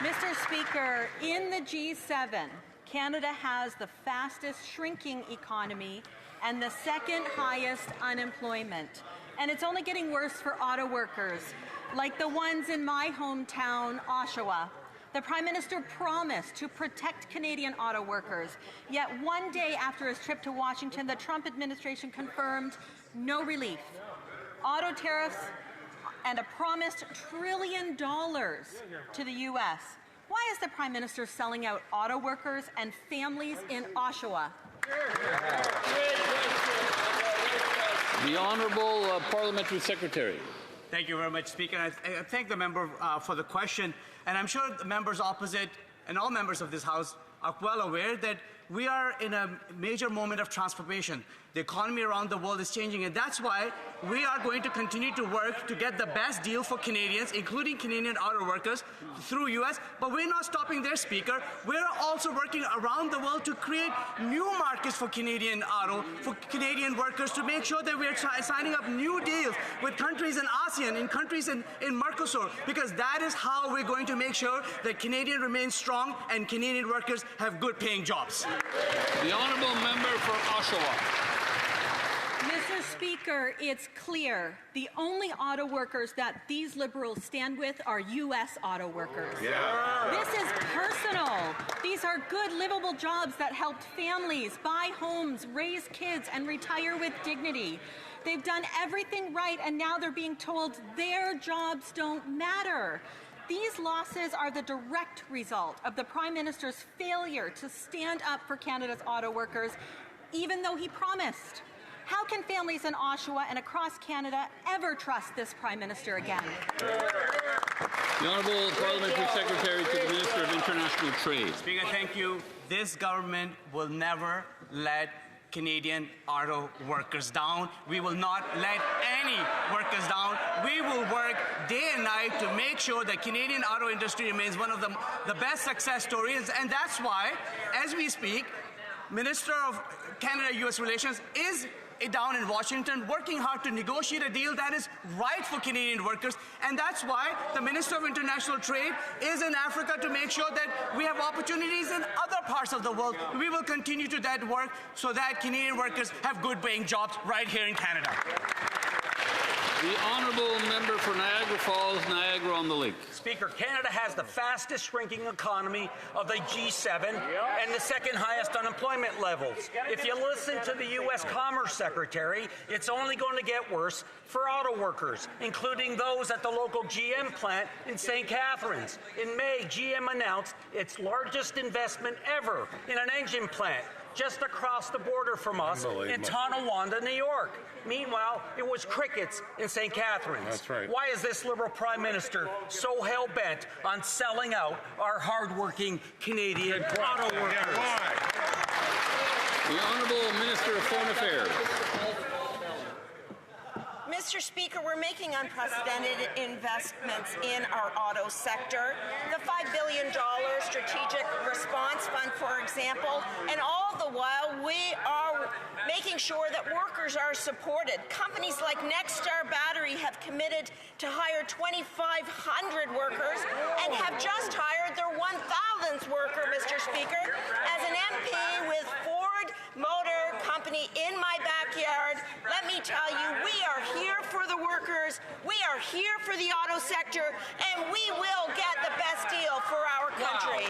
Mr. Speaker, in the G7, Canada has the fastest shrinking economy and the second highest unemployment. And it's only getting worse for auto workers, like the ones in my hometown, Oshawa. The Prime Minister promised to protect Canadian auto workers, yet one day after his trip to Washington, the Trump administration confirmed no relief. Auto tariffs and a promised $1 trillion to the U.S. Why is the Prime Minister selling out auto workers and families in Oshawa? The Honourable Parliamentary Secretary. Thank you very much, Speaker. I thank the member for the question, and I'm sure the members opposite and all members of this House are well aware that we are in a major moment of transformation. The economy around the world is changing, and that's why we are going to continue to work to get the best deal for Canadians, including Canadian auto workers, through U.S. But we're not stopping there, Speaker. We're also working around the world to create new markets for Canadian auto, for Canadian workers, to make sure that we're signing up new deals with countries in ASEAN, in countries in Mercosur, because that is how we're going to make sure that Canadian remains strong and Canadian workers have good-paying jobs. The Honourable Member for Oshawa. Mr. Speaker, it's clear. The only auto workers that these Liberals stand with are U.S. auto workers. Yeah. This is personal. These are good, livable jobs that helped families buy homes, raise kids, and retire with dignity. They've done everything right, and now they're being told their jobs don't matter. These losses are the direct result of the Prime Minister's failure to stand up for Canada's auto workers, even though he promised. How can families in Oshawa and across Canada ever trust this Prime Minister again? The Honourable Parliamentary Secretary to the Minister of International Trade. Speaker, thank you. This government will never let Canadian auto workers down. We will not let any workers down. We will work day and night to make sure that Canadian auto industry remains one of the best success stories. And that's why, as we speak, Minister of Canada-US Relations is down in Washington working hard to negotiate a deal that is right for Canadian workers, and that's why the Minister of International Trade is in Africa to make sure that we have opportunities in other parts of the world. We will continue to that work so that Canadian workers have good paying jobs right here in Canada. The Honourable Member for Niagara Falls, Niagara-on-the-Lake. Speaker, Canada has the fastest shrinking economy of the G7 and the second highest unemployment levels. If you listen to the U.S. Commerce Secretary, it's only going to get worse for auto workers, including those at the local GM plant in St. Catharines. In May, GM announced its largest investment ever in an engine plant just across the border from us in Tonawanda, New York. Meanwhile, it was crickets in St. Catharines. That's right. Why is this Liberal Prime Minister so hell-bent on selling out our hard-working Canadian auto workers? The Honourable Minister of Foreign Affairs. Mr. Speaker, we're making unprecedented investments in our auto sector. The $5 billion Strategic Response Fund, for example, and all the while we are making sure that workers are supported. Companies like Nexstar Battery have committed to hire 2,500 workers and have just hired their 1,000th worker, Mr. Speaker. As an MP with Ford Motor Company in my backyard, let me tell you, we are here for the workers, we are here for the auto sector, and we will get the best deal for our country.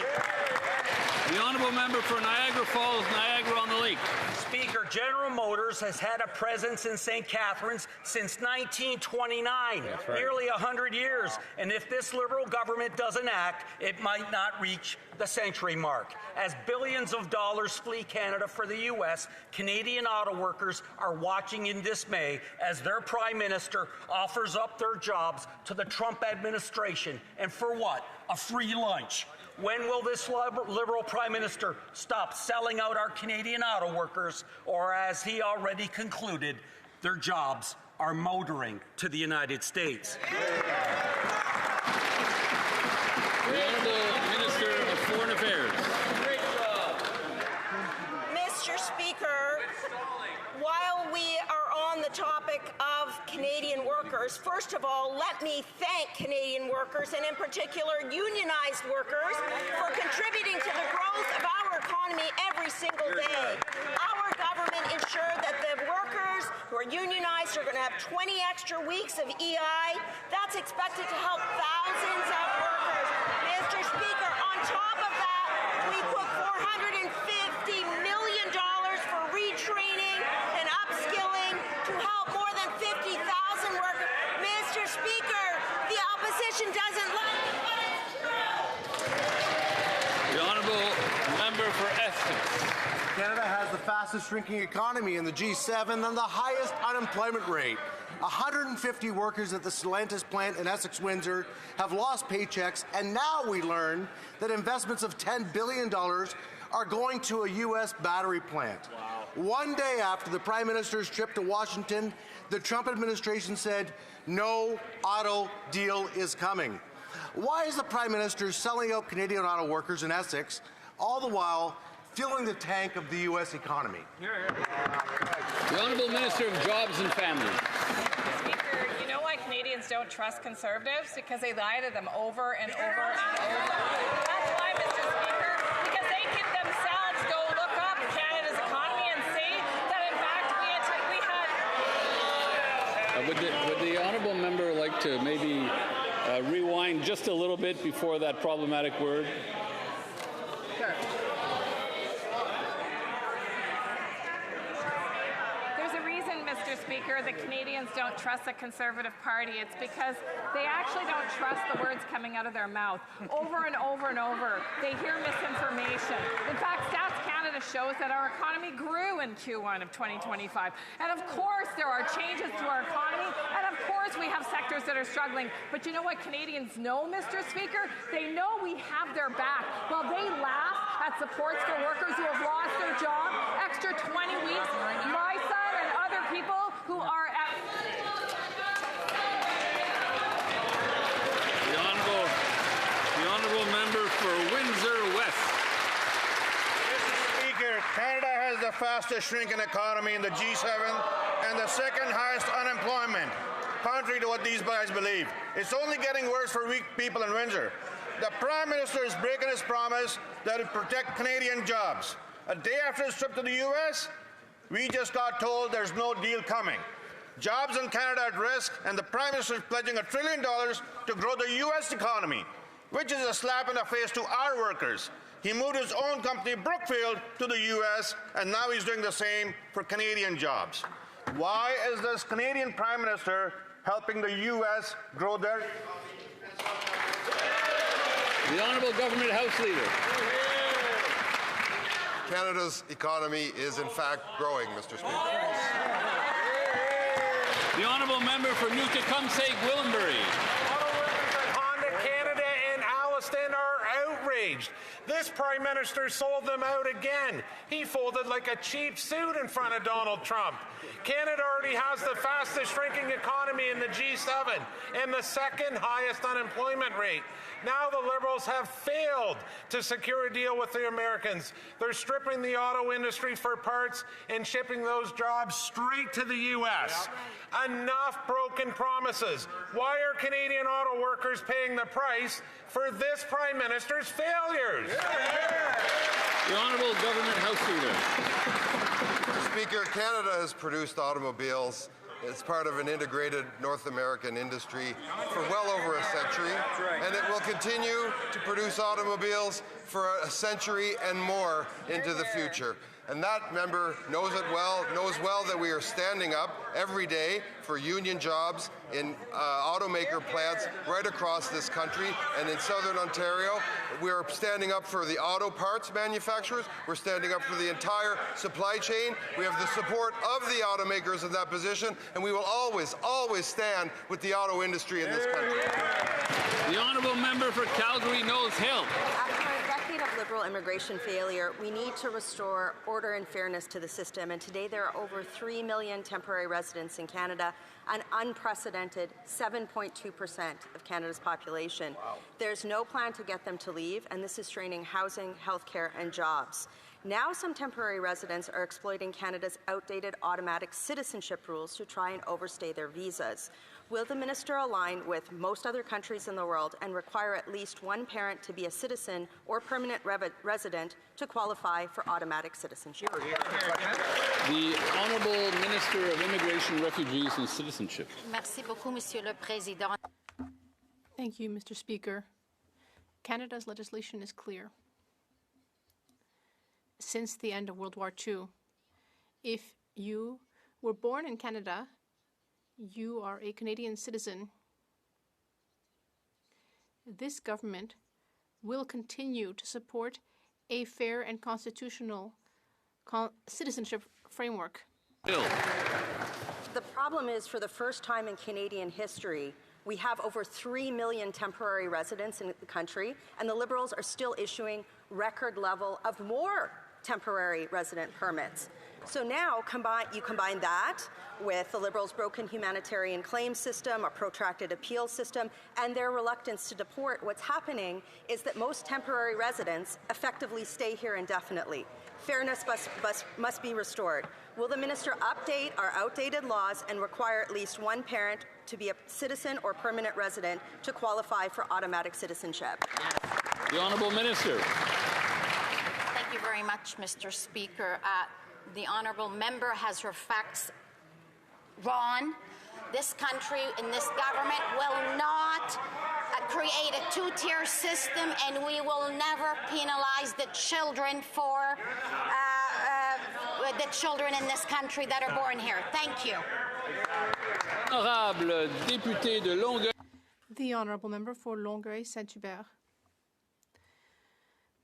The Honourable Member for Niagara Falls, Niagara-on-the-Lake. Speaker, General Motors has had a presence in St. Catharines since 1929, nearly 100 years. And if this Liberal government doesn't act, it might not reach the century mark. As billions of dollars flee Canada for the U.S., Canadian auto workers are watching in dismay as their Prime Minister offers up their jobs to the Trump administration. And for what? A free lunch. When will this Liberal Prime Minister stop selling out our Canadian auto workers, or as he already concluded, their jobs are motoring to the United States? The Honourable Minister of Foreign Affairs. Mr. Speaker, while we are on the topic of Canadian workers, first of all, let me thank Canadian workers, and in particular unionized workers, for contributing to the growth of our economy every single day. Our government ensured that the workers who are unionized are going to have 20 extra weeks of EI. That's expected to help thousands of workers. Mr. Speaker, on top of that, we put $450 million for retraining and upskilling to help more than 50,000 workers. Mr. Speaker, the opposition doesn't like it. The Honourable Member for Essex. Canada has the fastest shrinking economy in the G7 and the highest unemployment rate. 150 workers at the Stellantis plant in Essex-Windsor have lost paychecks, and now we learn that investments of $10 billion are going to a U.S. battery plant. One day after the Prime Minister's trip to Washington, the Trump administration said, no auto deal is coming. Why is the Prime Minister selling out Canadian auto workers in Essex, all the while fueling the tank of the U.S. economy? The Honourable Minister of Jobs and Families. Speaker, you know why Canadians don't trust Conservatives? Because they lie to them over and over and over. That's why, Mr. Speaker, because they can themselves go look up Canada's economy and see that, in fact, we had the honourable member like to maybe rewind just a little bit before that problematic word? Sure. There's a reason, Mr. Speaker, that Canadians don't trust the Conservative Party. It's because they actually don't trust the words coming out of their mouth. Over and over and over, they hear misinformation. In fact, Stats Canada shows that our economy grew in Q1 of 2025. And of course, there are changes to our economy. And of course, we have sectors that are struggling. But you know what Canadians know, Mr. Speaker? They know we have their back. While they laugh at supports for workers who have lost their job, extra 20 weeks, my son and other people who are at... The honourable member for Windsor West. Mr. Speaker, Canada has the fastest shrinking economy in the G7 and the second highest unemployment, contrary to what these guys believe. It's only getting worse for weak people in Windsor. The Prime Minister is breaking his promise that it protect Canadian jobs. A day after his trip to the U.S., we just got told there's no deal coming. Jobs in Canada at risk, and the Prime Minister is pledging $1 trillion to grow the U.S. economy, which is a slap in the face to our workers. He moved his own company, Brookfield, to the U.S., and now he's doing the same for Canadian jobs. Why is this Canadian Prime Minister helping the U.S. grow their... The Honourable Government House Leader. Canada's economy is in fact growing, Mr. Speaker. The Honourable Member for Newcastle-Willenbury. Honda Canada and Alliston are outraged. This Prime Minister sold them out again. He folded like a cheap suit in front of Donald Trump. Canada already has the fastest shrinking economy in the G7 and the second highest unemployment rate. Now the Liberals have failed to secure a deal with the Americans. They're stripping the auto industry for parts and shipping those jobs straight to the U.S. Enough broken promises. Why are Canadian auto workers paying the price for this Prime Minister's failures? The Honourable Government House Leader. Speaker, Canada has produced automobiles as part of an integrated North American industry for well over a century, and it will continue to produce automobiles for a century and more into the future. And that member knows well that we are standing up every day for union jobs in automaker plants right across this country and in Southern Ontario. We are standing up for the auto parts manufacturers. We're standing up for the entire supply chain. We have the support of the automakers in that position, and we will always, always stand with the auto industry in this country. The Honourable Member for Calgary-Nose Hill. After a decade of Liberal immigration failure, we need to restore order and fairness to the system. And today there are over 3 million temporary residents in Canada, an unprecedented 7.2% of Canada's population. Wow. There's no plan to get them to leave, and this is straining housing, healthcare, and jobs. Now some temporary residents are exploiting Canada's outdated automatic citizenship rules to try and overstay their visas. Will the minister align with most other countries in the world and require at least one parent to be a citizen or permanent resident to qualify for automatic citizenship? The Honourable Minister of Immigration, Refugees and Citizenship. Merci beaucoup, Monsieur le Président. Thank you, Mr. Speaker. Canada's legislation is clear. Since the end of World War II, if you were born in Canada, you are a Canadian citizen. This government will continue to support a fair and constitutional citizenship framework. The problem is, for the first time in Canadian history, we have over 3 million temporary residents in the country, and the Liberals are still issuing record level of more temporary resident permits. So now you combine that with the Liberals' broken humanitarian claims system, a protracted appeal system, and their reluctance to deport. What's happening is that most temporary residents effectively stay here indefinitely. Fairness must be restored. Will the minister update our outdated laws and require at least one parent to be a citizen or permanent resident to qualify for automatic citizenship? The Honourable Minister. Thank you very much, Mr. Speaker. The Honourable Member has her facts wrong. this country and this government will not create a two-tier system, and we will never penalize the children for the children in this country that are born here. Thank you. Honorable député de Longueuil. The honourable member for Longueuil-Saint-Hubert.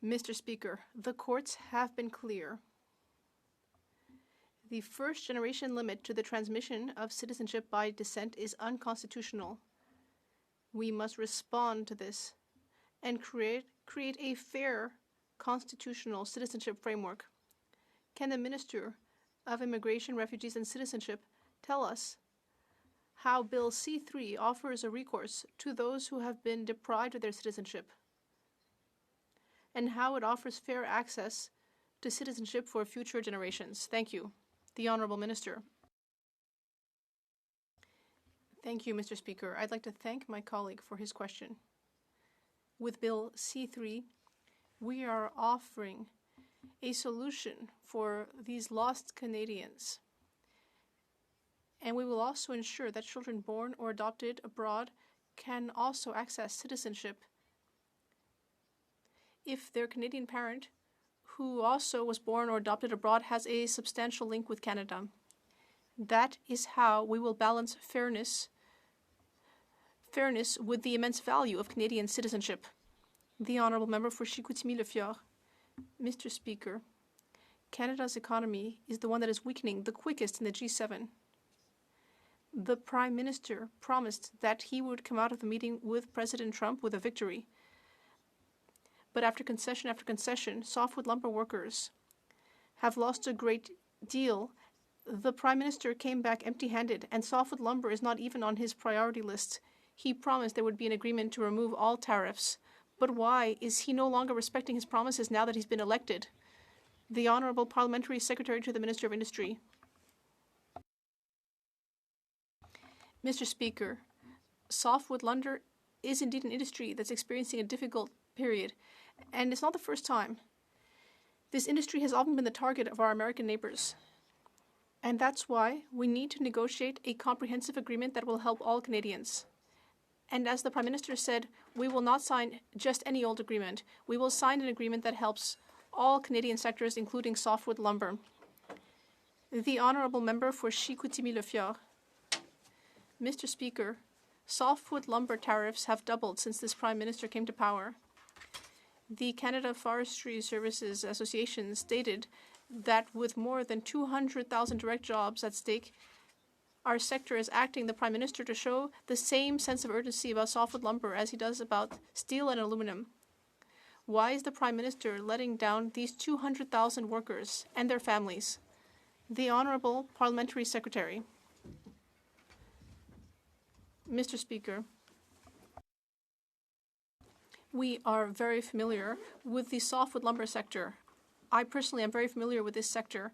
Mr. Speaker, the courts have been clear. The first-generation limit to the transmission of citizenship by descent is unconstitutional. We must respond to this and create a fair constitutional citizenship framework. Can the Minister of Immigration, Refugees and Citizenship tell us how Bill C-3 offers a recourse to those who have been deprived of their citizenship, and how it offers fair access to citizenship for future generations? Thank you. The Honourable Minister. Thank you, Mr. Speaker. I'd like to thank my colleague for his question. With Bill C-3, we are offering a solution for these lost Canadians. And we will also ensure that children born or adopted abroad can also access citizenship if their Canadian parent, who also was born or adopted abroad, has a substantial link with Canada. That is how we will balance fairness with the immense value of Canadian citizenship. The Honourable Member for Chicoutimi-Le-Fjord. Mr. Speaker, Canada's economy is the one that is weakening the quickest in the G7. The Prime Minister promised that he would come out of the meeting with President Trump with a victory. But after concession, softwood lumber workers have lost a great deal. The Prime Minister came back empty-handed, and softwood lumber is not even on his priority list. He promised there would be an agreement to remove all tariffs. But why is he no longer respecting his promises now that he's been elected? The Honourable Parliamentary Secretary to the Minister of Industry. Mr. Speaker, softwood lumber is indeed an industry that's experiencing a difficult period, and it's not the first time. This industry has often been the target of our American neighbors, and that's why we need to negotiate a comprehensive agreement that will help all Canadians. And as the Prime Minister said, we will not sign just any old agreement. We will sign an agreement that helps all Canadian sectors, including softwood lumber. The Honourable Member for Chicoutimi-Le-Fjord. Mr. Speaker, softwood lumber tariffs have doubled since this Prime Minister came to power. The Canada Forestry Services Association stated that with more than 200,000 direct jobs at stake, our sector is acting the Prime Minister to show the same sense of urgency about softwood lumber as he does about steel and aluminum. Why is the Prime Minister letting down these 200,000 workers and their families? The Honourable Parliamentary Secretary. Mr. Speaker, we are very familiar with the softwood lumber sector. I personally am very familiar with this sector,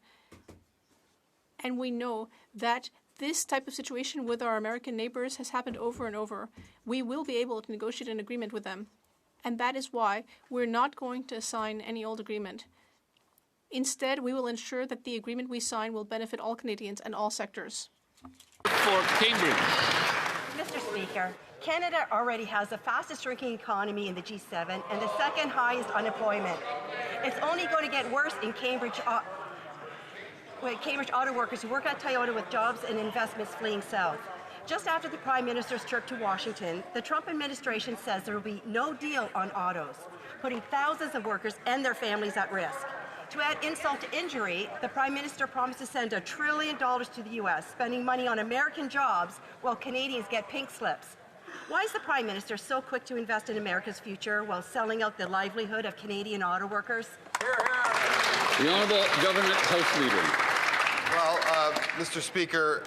and we know that this type of situation with our American neighbors has happened over and over. We will be able to negotiate an agreement with them, and that is why we're not going to sign any old agreement. Instead, we will ensure that the agreement we sign will benefit all Canadians and all sectors. For Cambridge. Mr. Speaker, Canada already has the fastest shrinking economy in the G7 and the second highest unemployment. It's only going to get worse in Cambridge auto workers who work at Toyota with jobs and investments fleeing south. Just after the Prime Minister's trip to Washington, the Trump administration says there will be no deal on autos, putting thousands of workers and their families at risk. To add insult to injury, the Prime Minister promised to send $1 trillion to the U.S., spending money on American jobs while Canadians get pink slips. Why is the Prime Minister so quick to invest in America's future while selling out the livelihood of Canadian auto workers? The Honourable Government House Leader. Well, Mr. Speaker,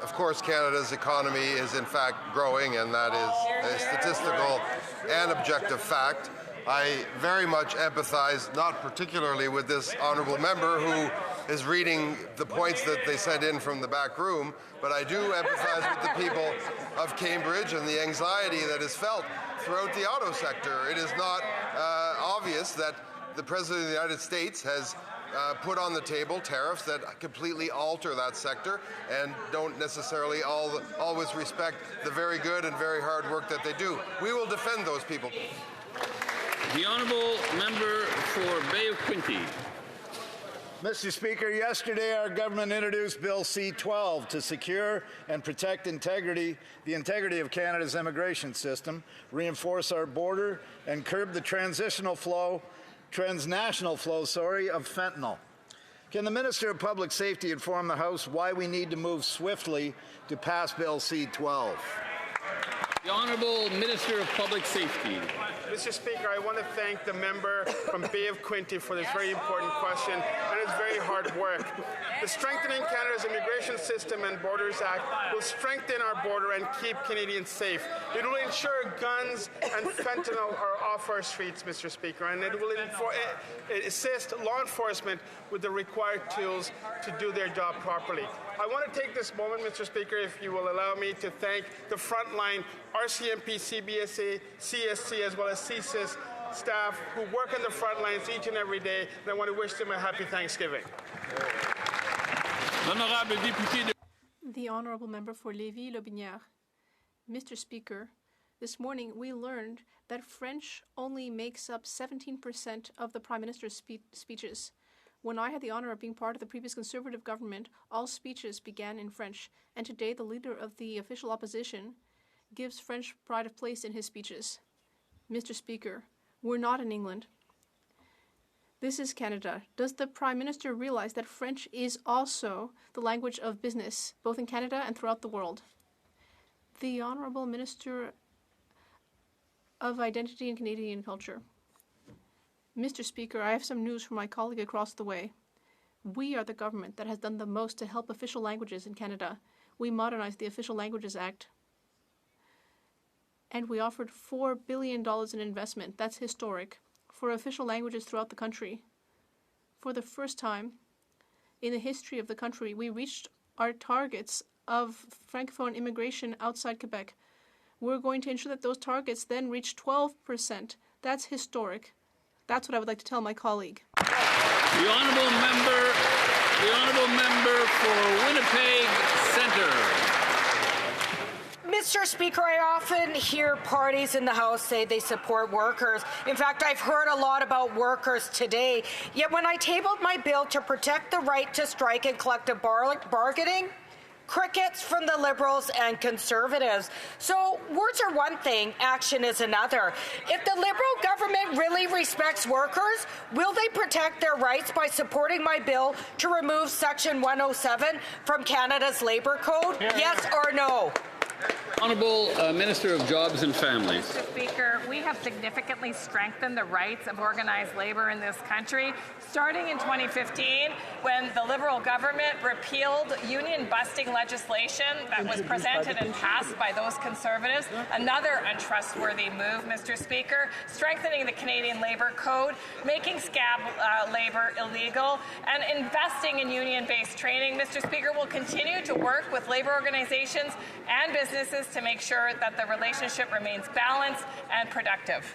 of course Canada's economy is in fact growing, and that is a statistical and objective fact. I very much empathize, not particularly with this honourable member who is reading the points that they sent in from the back room, but I do empathize with the people of Cambridge and the anxiety that is felt throughout the auto sector. It is not obvious that the President of the United States has put on the table tariffs that completely alter that sector and don't necessarily always respect the very good and very hard work that they do. We will defend those people. The honourable member for Bay of Quinte. Mr. Speaker, yesterday our government introduced Bill C-12 to secure and protect the integrity of Canada's immigration system, reinforce our border, and curb the transnational flow of fentanyl. Can the Minister of Public Safety inform the House why we need to move swiftly to pass Bill C-12? The Honourable Minister of Public Safety. Mr. Speaker, I want to thank the member from Bay of Quinte for this very important question and his very hard work. The Strengthening Canada's Immigration System and Borders Act will strengthen our border and keep Canadians safe. It will ensure guns and fentanyl are off our streets, Mr. Speaker, and it will assist law enforcement with the required tools to do their job properly. I want to take this moment, Mr. Speaker, if you will allow me, to thank the frontline RCMP, CBSA, CSC, as well as CSIS staff who work on the front lines each and every day, and I want to wish them a happy Thanksgiving. The Honourable Member for Lévis-Lobinière. Mr. Speaker, this morning we learned that French only makes up 17% of the Prime Minister's speeches. When I had the honour of being part of the previous Conservative government, all speeches began in French, and today the leader of the official opposition gives French pride of place in his speeches. Mr. Speaker, we're not in England. This is Canada. Does the Prime Minister realize that French is also the language of business, both in Canada and throughout the world? The Honourable Minister of Identity and Canadian Culture. Mr. Speaker, I have some news from my colleague across the way. We are the government that has done the most to help official languages in Canada. We modernized the Official Languages Act, and we offered $4 billion in investment, that's historic, for official languages throughout the country. For the first time in the history of the country, we reached our targets of Francophone immigration outside Quebec. We're going to ensure that those targets then reach 12%. That's historic. That's what I would like to tell my colleague. The honourable member for Winnipeg Centre. Mr. Speaker, I often hear parties in the House say they support workers. In fact, I've heard a lot about workers today. Yet when I tabled my bill to protect the right to strike and collective bargaining, crickets from the Liberals and Conservatives. So words are one thing, action is another. If the Liberal government really respects workers, will they protect their rights by supporting my bill to remove Section 107 from Canada's Labour Code? Yes or no? Honourable Minister of Jobs and Families. Mr. Speaker, we have significantly strengthened the rights of organized labour in this country, starting in 2015 when the Liberal government repealed union-busting legislation that was presented and passed by those Conservatives. Another untrustworthy move, Mr. Speaker, strengthening the Canadian Labour Code, making scab labour illegal, and investing in union-based training. Mr. Speaker, we'll continue to work with labour organizations and businesses to make sure that the relationship remains balanced and productive.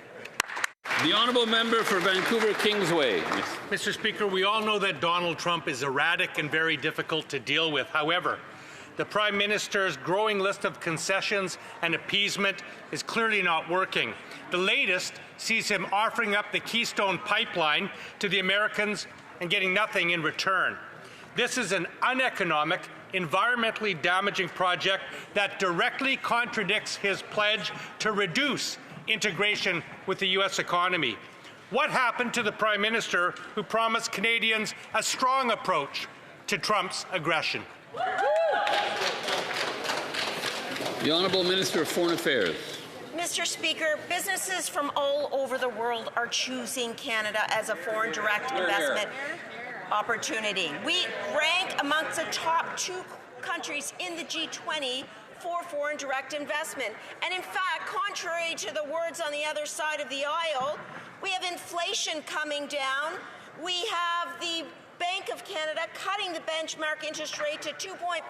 The honourable member for Vancouver Kingsway. Mr. Speaker, we all know that Donald Trump is erratic and very difficult to deal with. However, the Prime Minister's growing list of concessions and appeasement is clearly not working. The latest sees him offering up the Keystone Pipeline to the Americans and getting nothing in return. This is an uneconomic, environmentally damaging project that directly contradicts his pledge to reduce integration with the U.S. economy. What happened to the Prime Minister who promised Canadians a strong approach to Trump's aggression? The Honourable Minister of Foreign Affairs. Mr. Speaker, businesses from all over the world are choosing Canada as a foreign direct investment opportunity. We rank amongst the top 2 countries in the G20 for foreign direct investment. And in fact, contrary to the words on the other side of the aisle, we have inflation coming down. We have the Bank of Canada cutting the benchmark interest rate to 2.5%,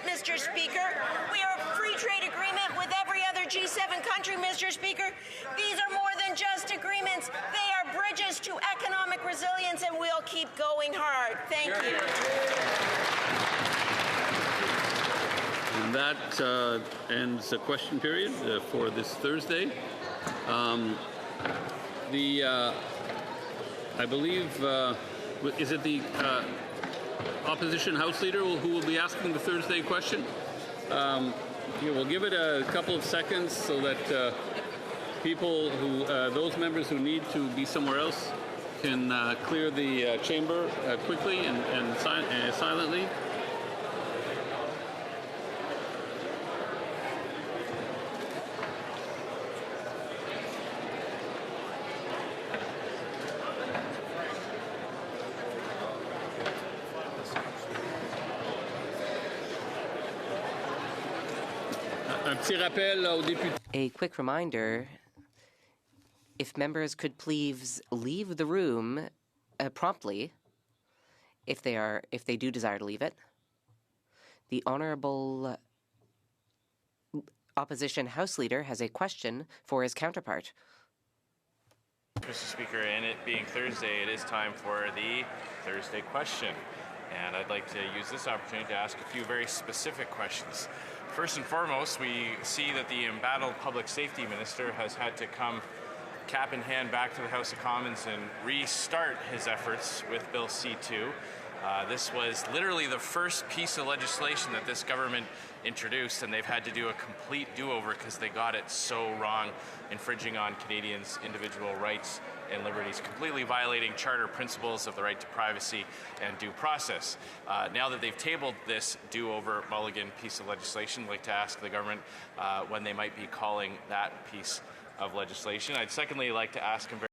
Mr. Speaker. We are a free trade agreement with every other G7 country, Mr. Speaker. These are more than and just agreements. They are bridges to economic resilience, and we'll keep going hard. Thank you. And that ends the question period for this Thursday. I believe, is it the opposition House Leader who will be asking the Thursday question? We'll give it a couple of seconds so that people who, those members who need to be somewhere else can clear the chamber quickly and silently. A quick reminder, if members could please leave the room promptly, if they do desire to leave it. The Honourable Opposition House Leader has a question for his counterpart. Mr. Speaker, and it being Thursday, it is time for the Thursday question. And I'd like to use this opportunity to ask a few very specific questions. First and foremost, we see that the embattled Public Safety Minister has had to come cap in hand back to the House of Commons and restart his efforts with Bill C-2. This was literally the first piece of legislation that this government introduced, and they've had to do a complete do-over because they got it so wrong, infringing on Canadians' individual rights and liberties, completely violating charter principles of the right to privacy and due process. Now that they've tabled this do-over mulligan piece of legislation, I'd like to ask the government when they might be calling that piece of legislation. I'd secondly like to ask him